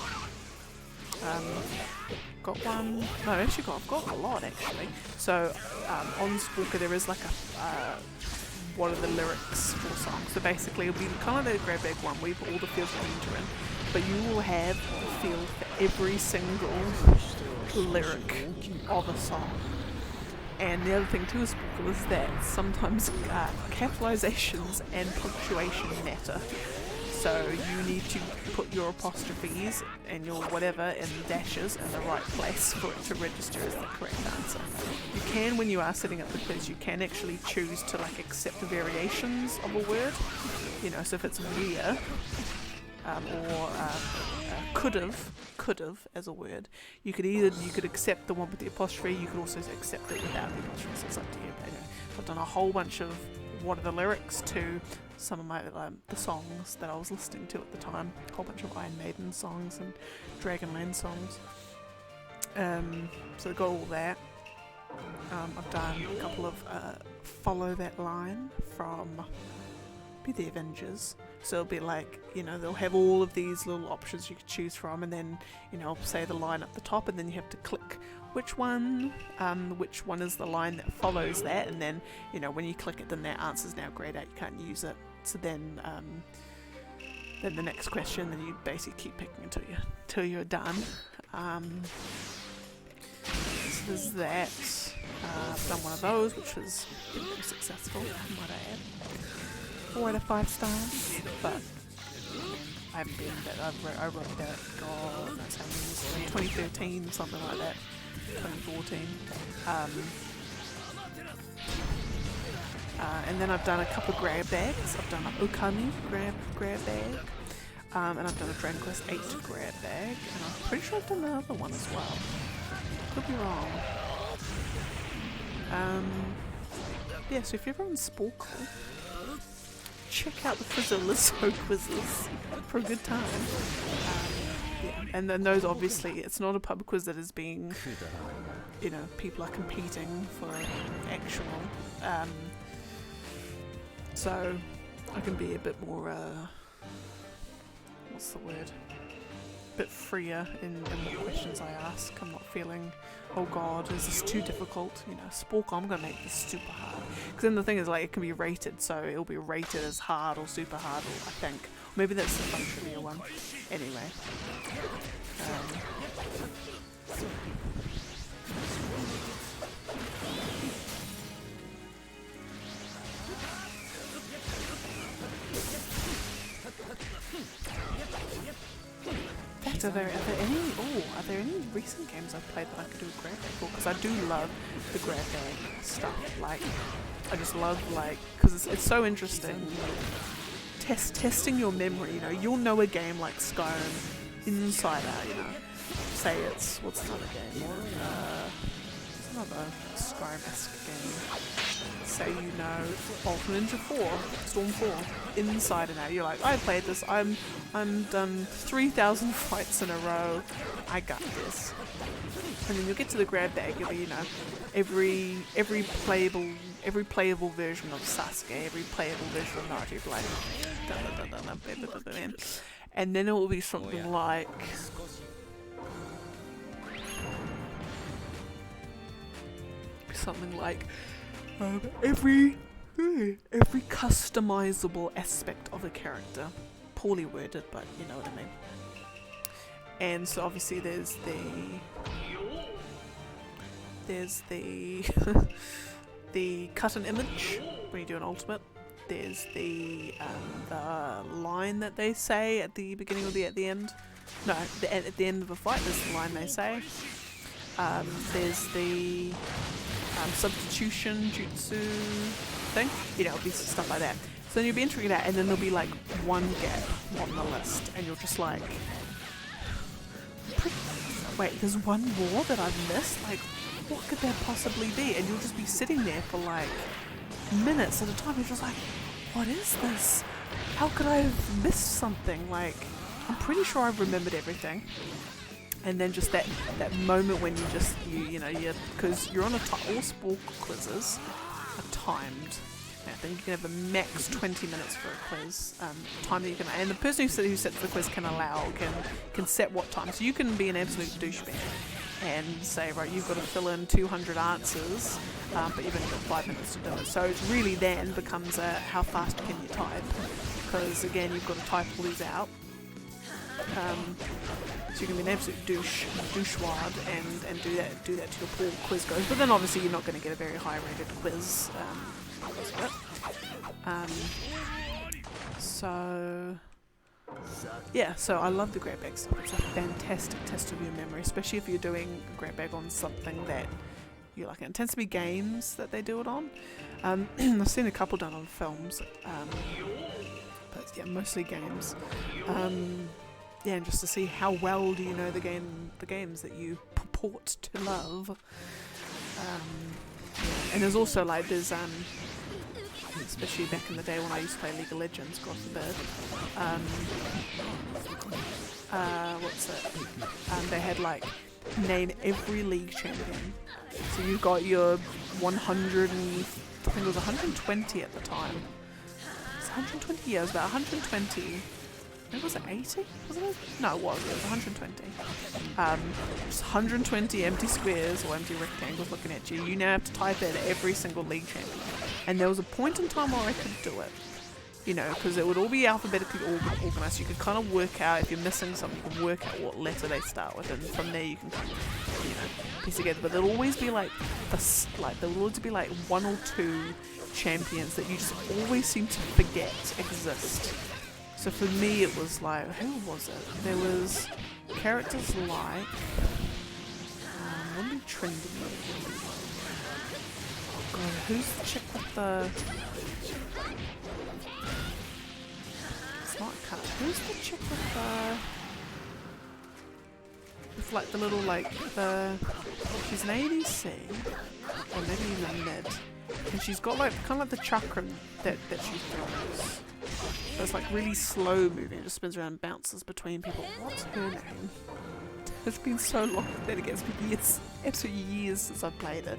Got one, no actually I've got a lot actually. So on Spooker there is like a, what are the lyrics for songs? So basically it'll be kind of the grab bag one where you put all the fields that you enter in, but you will have the field for every single lyric of a song. And the other thing too is that sometimes capitalizations and punctuation matter. So you need to put your apostrophes and your whatever in dashes in the right place for it to register as the correct answer. You can, when you are setting up the quiz, you can actually choose to like accept variations of a word. You know, so if it's weir or could've as a word, you could accept the one with the apostrophe. You could also accept it without the apostrophe. So it's up to you. But anyway, I've done a whole bunch of what are the lyrics to some of my the songs that I was listening to at the time. A whole bunch of Iron Maiden songs and Dragonland songs. So I got all that. I've done a couple of follow that line from the Avengers. So it'll be like, you know, they'll have all of these little options you could choose from, and then, you know, say the line at the top, and then you have to click which one is the line that follows that, and then, you know, when you click it, then that answer's now grayed out, you can't use it. So then the next question, then you basically keep picking until you're done. So there's that. I've done one of those, which was very successful, might I add. 4 out of 5 stars, but I haven't been that. I wrote that, God knows how many years ago, 2013, something like that, 2014. And then I've done a couple of grab bags. I've done an Okami grab bag, and I've done a Dragon Quest 8 grab bag, and I'm pretty sure I've done another one as well. Could be wrong. Yeah, so if you're ever on Sporkle, check out the Frizzyninja quizzes for a good time. Yeah. And then those, obviously, it's not a pub quiz that is being, you know, people are competing for actual. So I can be a bit more, what's the word? A bit freer in the questions I ask. I'm not feeling, oh god, is this too difficult? You know, Spork, I'm gonna make this super hard. Because then the thing is, like, it can be rated, so it'll be rated as hard or super hard, or I think. Maybe that's the fun trivia one. Anyway. Are there any recent games I've played that I could do a grab bag for? Because I do love the grab bag stuff. Like, I just love, like, because it's so interesting. Testing your memory. You know, you'll know a game like Skyrim inside out. You know, say it's what's another game? It's another Skyrim-esque game. Say you know Ninja 4, Storm 4, inside and out. You're like, I played this. I'm done 3,000 fights in a row. I got this. And then you'll get to the grab bag. You'll be, you know, every playable version of Sasuke, every playable version of Naruto. You'll be like, and then it will be something like. Every customizable aspect of a character. Poorly worded, but you know what I mean. And so obviously there's the the cut an image when you do an ultimate. There's the line that they say at the beginning or at the end. No, at the end of a fight, there's the line they say. There's the substitution jutsu thing, you know, it'll be stuff like that. So then you'll be entering it out, and then there'll be like one gap on the list, and you're just like, wait, there's one more that I've missed? Like, what could there possibly be? And you'll just be sitting there for like minutes at a time. You're just like, what is this? How could I have missed something? Like, I'm pretty sure I've remembered everything. And then just that moment when you know, because you're on all sport quizzes are timed. I think you can have a max 20 minutes for a quiz. Time that you can, and the person who sets the quiz can set what time. So you can be an absolute douchebag and say, right, you've got to fill in 200 answers, but you've only got 5 minutes to do it. So it really then becomes a how fast can you type? Because again, you've got to type all these out. So you can be an absolute douchewad and do that to your poor quiz goes. But then obviously you're not going to get a very high rated quiz. So yeah, so I love the grab bag stuff. It's a fantastic test of your memory, especially if you're doing a grab bag on something that you like. It tends to be games that they do it on. I've seen a couple done on films, but yeah, mostly games. Yeah, and just to see how well do you know the games that you purport to love. And there's also like especially back in the day when I used to play League of Legends, God forbid. What's it? They had like name every league champion. So you've got your 100 and I think it was 120 at the time. It's 120 years, about 120. Was it 80? Was it? No, it was 120. Just 120 empty squares or empty rectangles looking at you. You now have to type in every single league champion. And there was a point in time where I could do it. You know, because it would all be alphabetically organised. You could kind of work out, if you're missing something, you can work out what letter they start with. And from there you can kind of, you know, piece together. But there'll always be like there will always be like one or two champions that you just always seem to forget exist. So for me it was like, who was it? There was characters like, what are trending? Oh god, who's the chick with the... It's not a cut. Who's the chick with the... With like the little she's an ADC, or maybe even a mid. And she's got like, kind of like the chakra that she throws. So it's like really slow moving, it just spins around and bounces between people. What's her name? It's been so long, that it gets me years, absolute years since I've played it.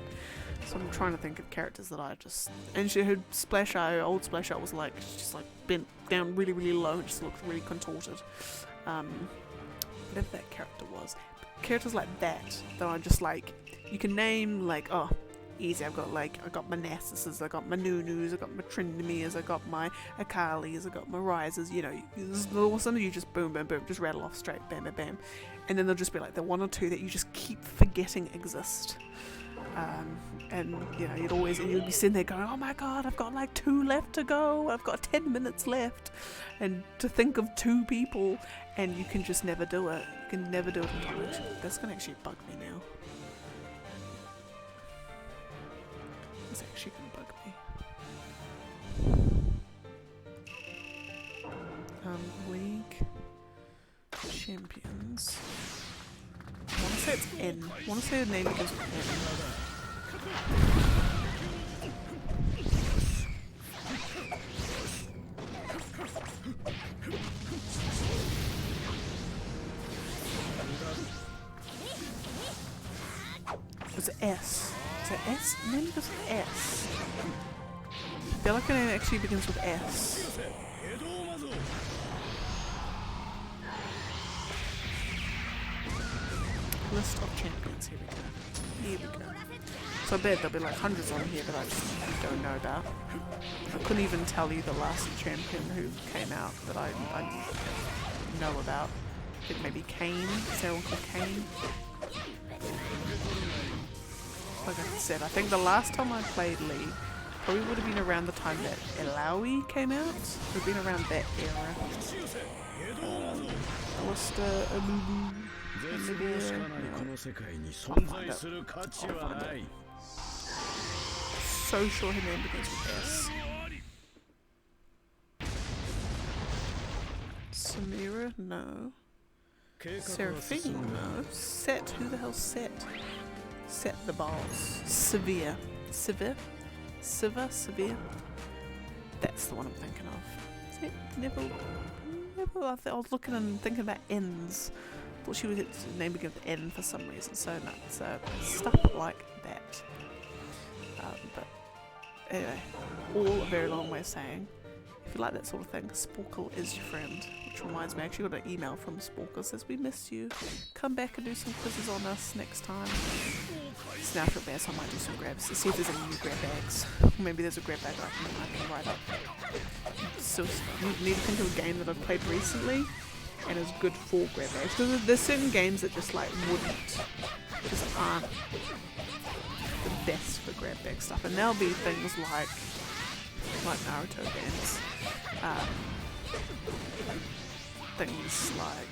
So I'm trying to think of characters that I just... And her splash art, old splash art was like, she's just like bent down really, really low and just looked really contorted. Whatever that character was. Characters like that are just like, you can name like, oh, easy, I got my Narcissus, I got my Nunus, I got my Trindamirs, I got my Akalis, I got my Risers, you know, some of you just boom, boom, boom, just rattle off straight, bam, bam, bam. And then there'll just be like the one or two that you just keep forgetting exist. And you know, you'd be sitting there going, oh my god, I've got like 2 left to go, I've got 10 minutes left. And to think of 2 people, and you can just never do it. You can never do it in time. That's gonna actually bug me now. It's actually gonna bug me. League Champions. I want to say it's N. I want to say the name begins with N. Was it S? Is it S? The name begins with S. I feel like the name actually begins with S. List of champions, here we go. So I bet there'll be like hundreds on here that I just don't know about. I couldn't even tell you the last champion who came out that I know about. I think maybe Kane, is there one called Kane? Like I said, I think the last time I played League probably would have been around the time that Ilaoi came out. It would have been around that era. Alistair, Amumu. So sure her name begins with S. Samira? No. Seraphine? No. Set? Who the hell's Set? Set the balls. Severe. Severe? Severe? That's the one I'm thinking of. Is it Neville? I was looking and thinking about N's. Thought she was naming it N for some reason. So no, so stuff like that. But anyway, all a very long way of saying, if you like that sort of thing, Sporkle is your friend. Which reminds me, I actually got an email from Sporkle that says we miss you. Come back and do some quizzes on us next time. It's now for bad, so I might do some grabs to see if there's any new grab bags. Maybe there's a grab bag I can write up. So you need to think of a game that I've played recently and is good for grab bags. Because there's certain games that just like just aren't the best for grab bag stuff. And there'll be things like Naruto games. Things like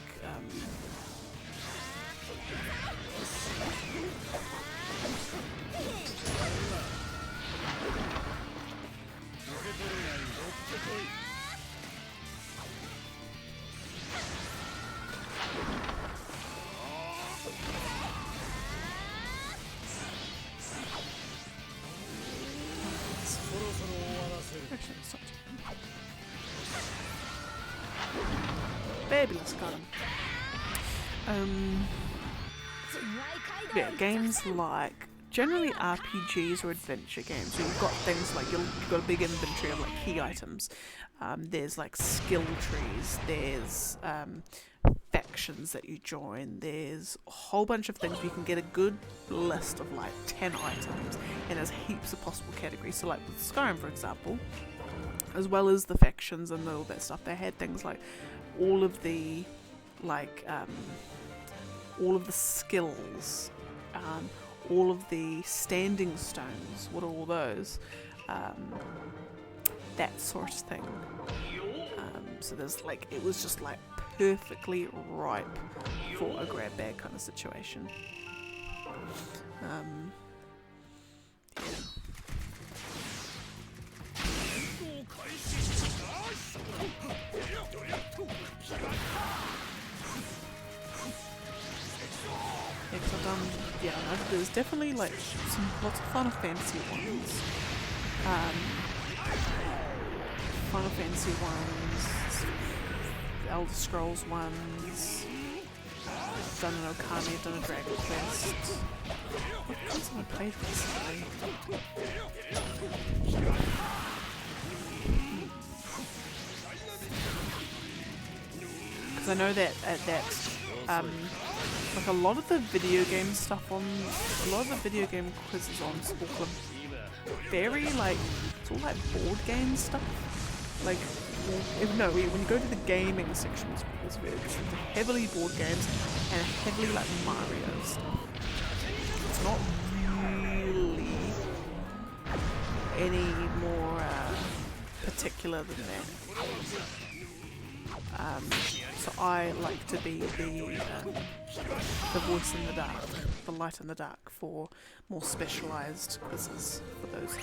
fabulous gun. Yeah, games like generally RPGs or adventure games. So you've got things like you've got a big inventory of like key items. There's like skill trees. There's factions that you join. There's a whole bunch of things. You can get a good list of like 10 items, and there's heaps of possible categories. So like with Skyrim, for example, as well as the factions and all that stuff, they had things like all of the skills, all of the standing stones. What are all those? That sort of thing. So there's like, it was just like perfectly ripe for a grab bag kind of situation. There's definitely like lots of Final Fantasy ones. Final Fantasy ones, Elder Scrolls ones, I've done an Okami, I've done a Dragon Quest. What games have I played recently? Because I know that like a lot of the video game stuff on, a lot of the video game quizzes on Sporkle are very like, it's all like board game stuff. Like, when you go to the gaming section of Sporkle's, it's heavily board games and heavily like Mario stuff. It's not really any more particular than that. So I like to be the voice in the dark, the light in the dark for more specialised quizzes for those.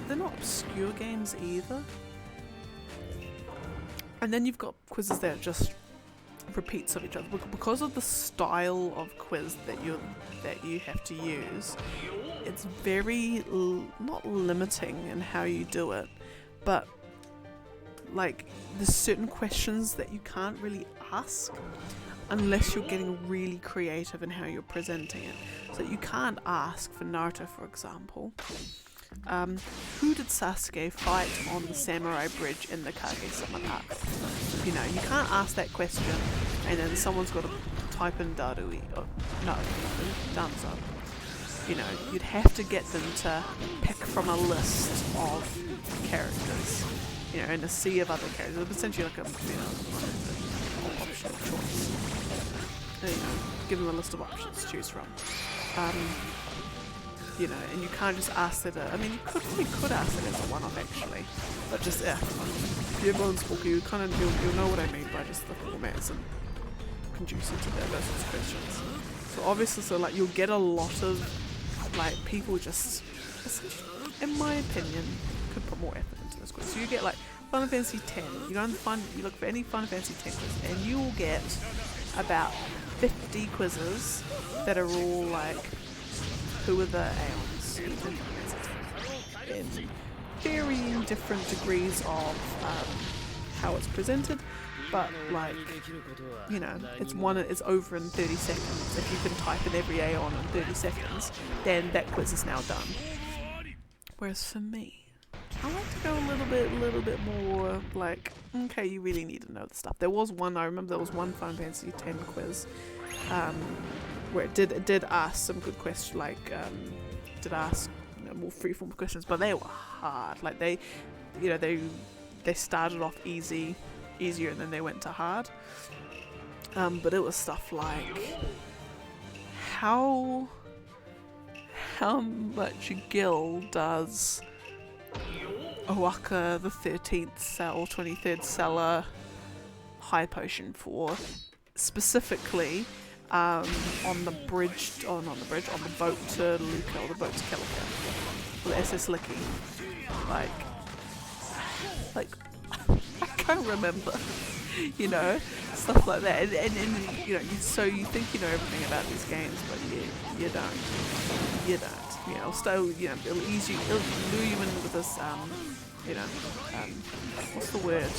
They're not obscure games either. And then you've got quizzes that are just repeats of each other because of the style of quiz that you have to use. It's very not limiting in how you do it, but like there's certain questions that you can't really ask unless you're getting really creative in how you're presenting it. So you can't ask for Naruto, for example, who did Sasuke fight on the Samurai Bridge in the Kage-sama arc? You know, you can't ask that question and then someone's got to type in Darui, or no, Danzo. You know, you'd have to get them to pick from a list of characters. You know, in a sea of other characters. It's essentially like a optional choice. You know, give them a list of options to choose from. You know, and you can't just ask it. I mean, you could ask it as a one-off actually, but just if you're on Sporkle, you kind of you'll know what I mean by just the format isn't conducive to those sorts of questions. So obviously, so like you'll get a lot of like people just, in my opinion, could put more effort into this quiz. So you get like Final Fantasy X. You look for any Final Fantasy X quiz, and you will get about 50 quizzes that are all like, who are the Aeons in varying different degrees of how it's presented, but like, you know, it's over in 30 seconds. If you can type in every Aeon in 30 seconds, then that quiz is now done. Whereas for me, I like to go a little bit more like, okay, you really need to know the stuff. I remember there was one Final Fantasy X quiz where it did ask some good questions, like did ask, you know, more freeform questions, but they were hard. Like they started off easier, and then they went to hard. But it was stuff like how much gil does Owaka the 13th or 23rd seller high potion for, specifically on the boat to Luca, or the boat to Calico, or the SS Licky. Like I can't remember, you know, stuff like that. And you know, so you think you know everything about these games, but you don't. You know, still, you know, it'll lure you in with this, you know, what's the word?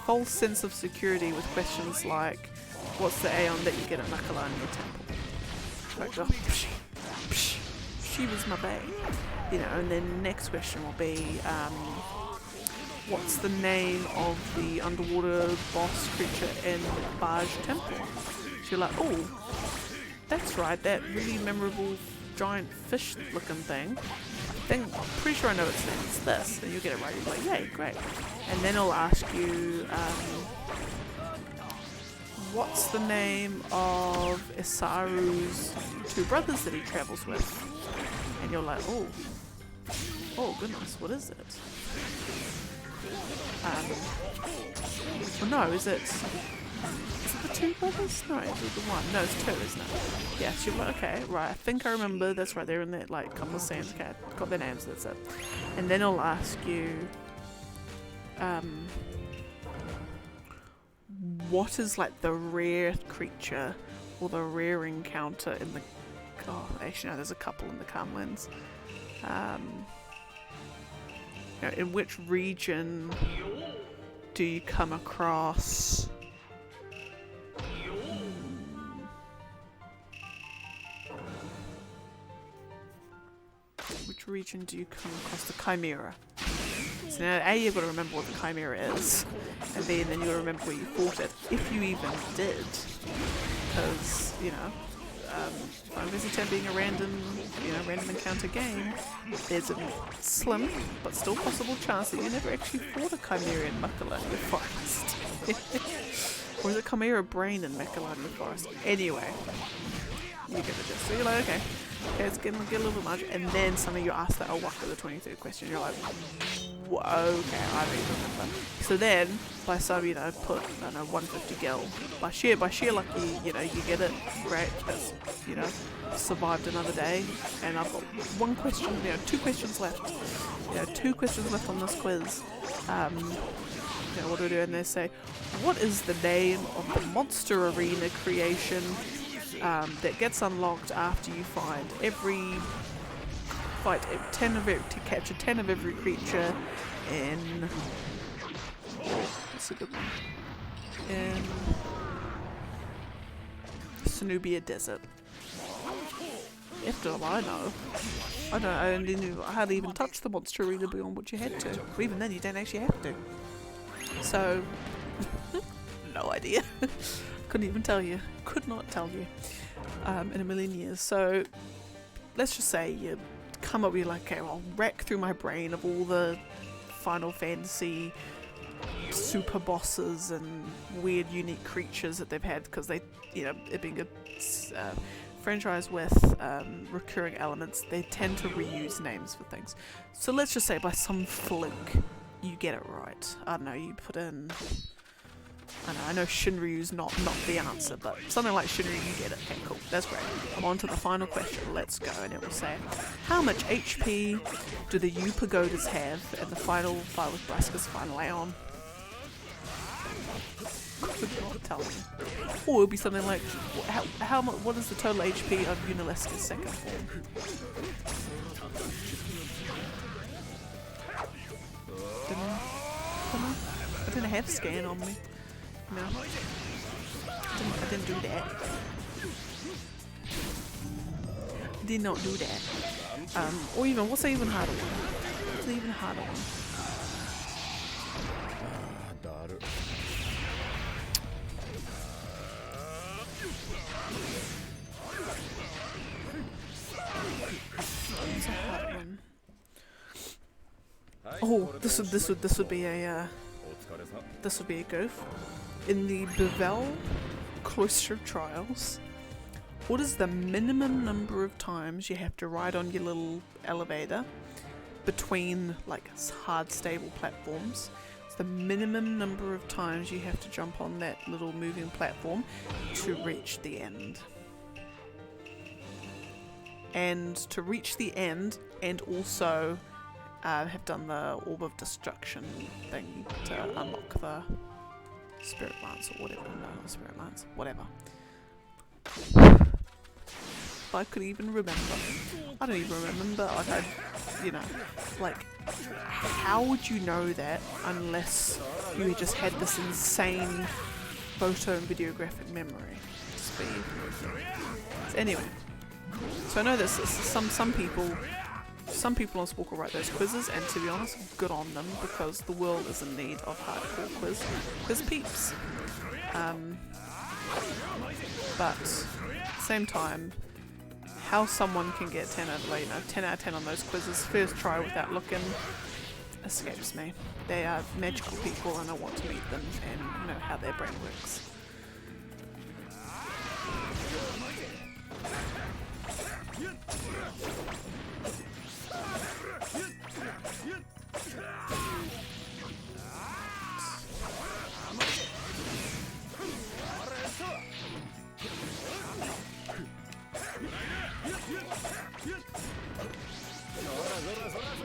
False sense of security with questions like, what's the Aeon that you get at Nakala in your temple? Like, oh, she was my bae. You know, and then next question will be, what's the name of the underwater boss creature in Baj Temple? So you're like, oh, that's right, that really memorable giant fish looking thing. I'm pretty sure I know its name. It's this. And you get it right. You're like, yay, great. And then it'll ask you, what's the name of Isaru's two brothers that he travels with? And you're like, oh goodness, what is it? Well, no, is it the two brothers? No, is it the one? No, it's two, isn't it? Yes, you're like, okay, right, I think I remember, that's right, they're in that, like, couple of scenes, okay, got their names, that's it. And then it'll ask you, what is, like, the rare creature, or the rare encounter in the, actually no, there's a couple in the Calmlands. You know, in which region do you come across the Chimera? So now you've got to remember what the Chimera is, and then you've got to remember where you fought it, if you even did, because, you know, Final Fantasy X being a random encounter game, there's a slim but still possible chance that you never actually fought a Chimera in Macalania Forest. Or is it Chimera Brain in Macalania Forest? Anyway, you get the gist. So you're like, okay, it's getting a little bit much, and then suddenly you ask that Owaka the 23rd question, you're like, whoa, okay, I don't even remember. So then, by some, you know, put, I don't know, 150 gil. By sheer lucky, you know, you get it, great, that's, you know, survived another day, and I've got one question, you know, two questions left on this quiz. You know, what do I do? And they say, what is the name of the monster arena creation that gets unlocked after you fight 10 of it, to capture 10 of every creature in, what's a good one, in Cenobia Desert. After all I know, I hardly even touched the monster arena beyond what you had to. Or even then, you don't actually have to. So, no idea. Couldn't even tell you. Could not tell you in a million years. So, let's just say you come up with, like, okay, well, I'll rack through my brain of all the Final Fantasy super bosses and weird, unique creatures that they've had, because they, you know, it being a franchise with recurring elements, they tend to reuse names for things. So let's just say by some fluke you get it right. I don't know, you put in, I know Shinryu's not the answer, but something like Shinryu, you get it. Okay, cool, that's great. I'm on to the final question, let's go. And it will say, how much HP do the U Pagodas have in the final fight with Braska's final Aeon? Could not tell me. Or it would be something like, what is the total HP of Unileska's second form? have scan on me. No. I didn't do that. Did not do that. Or even, what's the even harder one? What's the even harder one? What's a hard one? Oh, this would be a goof. In the Bevel Cloister Trials, what is the minimum number of times you have to ride on your little elevator between like hard stable platforms? It's the minimum number of times you have to jump on that little moving platform to reach the end. And to reach the end, and also have done the Orb of Destruction thing to unlock the Spirit Lance or whatever. No, not Spirit Lance. Whatever. If I could even remember. I don't even remember. Like, like, how would you know that unless you just had this insane photo and videographic memory? Speed. So anyway. So I know this. Some people on Sporkle write those quizzes, and to be honest, good on them, because the world is in need of hardcore quiz peeps. But at the same time, how someone can get 10 out of 10 on those quizzes first try without looking escapes me. They are magical people, and I want to meet them and know how their brain works.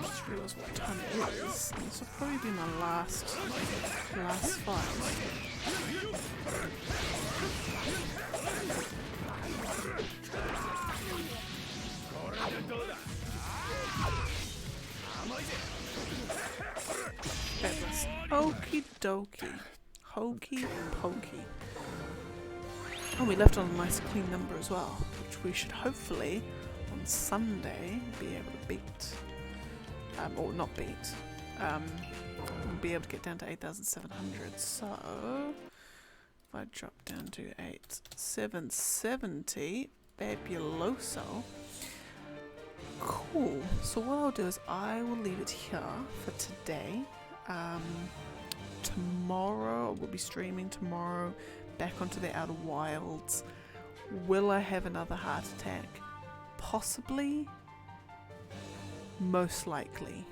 Just realised what time it is. This will probably be my last fight. That was okie dokie. Hokey pokey. Oh, we left on a nice clean number as well, which we should hopefully on Sunday be able to beat. Or not beat. We'll be able to get down to 8,700. So if I drop down to 8,770, fabuloso. Cool. So what I'll do is I will leave it here for today. Tomorrow we'll be streaming tomorrow back onto the Outer Wilds. Will I have another heart attack? Possibly. Most likely.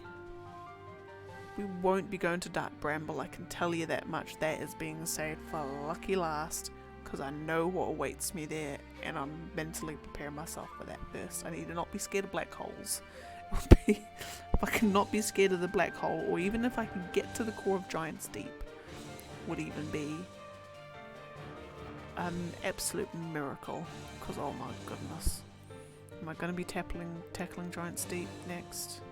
We won't be going to Dark Bramble, I can tell you that much. That is being saved for lucky last, because I know what awaits me there, and I'm mentally preparing myself for that first. I need to not be scared of black holes. If I cannot be scared of the black hole, or even if I can get to the core of Giant's Deep, would even be an absolute miracle, because oh my goodness. Am I going to be tackling Giant's Deep next?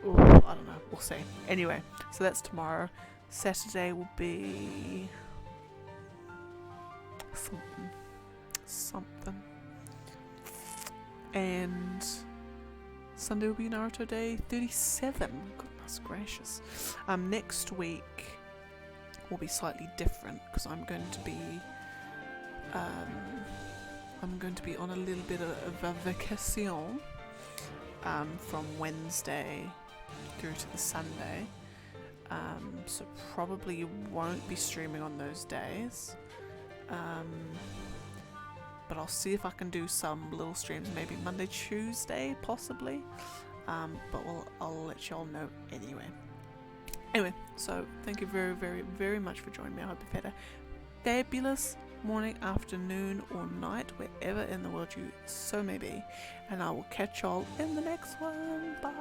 Oh, I don't know. We'll see. Anyway, so that's tomorrow. Saturday will be something. And Sunday will be Naruto Day 37. Goodness gracious. Next week will be slightly different, because I'm going to be on a little bit of a vacation from Wednesday through to the Sunday, so probably won't be streaming on those days, but I'll see if I can do some little streams, maybe Monday, Tuesday possibly, but I'll let y'all know anyway. So thank you very, very, very much for joining me. I hope you've had a fabulous morning, afternoon, or night, wherever in the world you so may be, and I will catch y'all in the next one. Bye.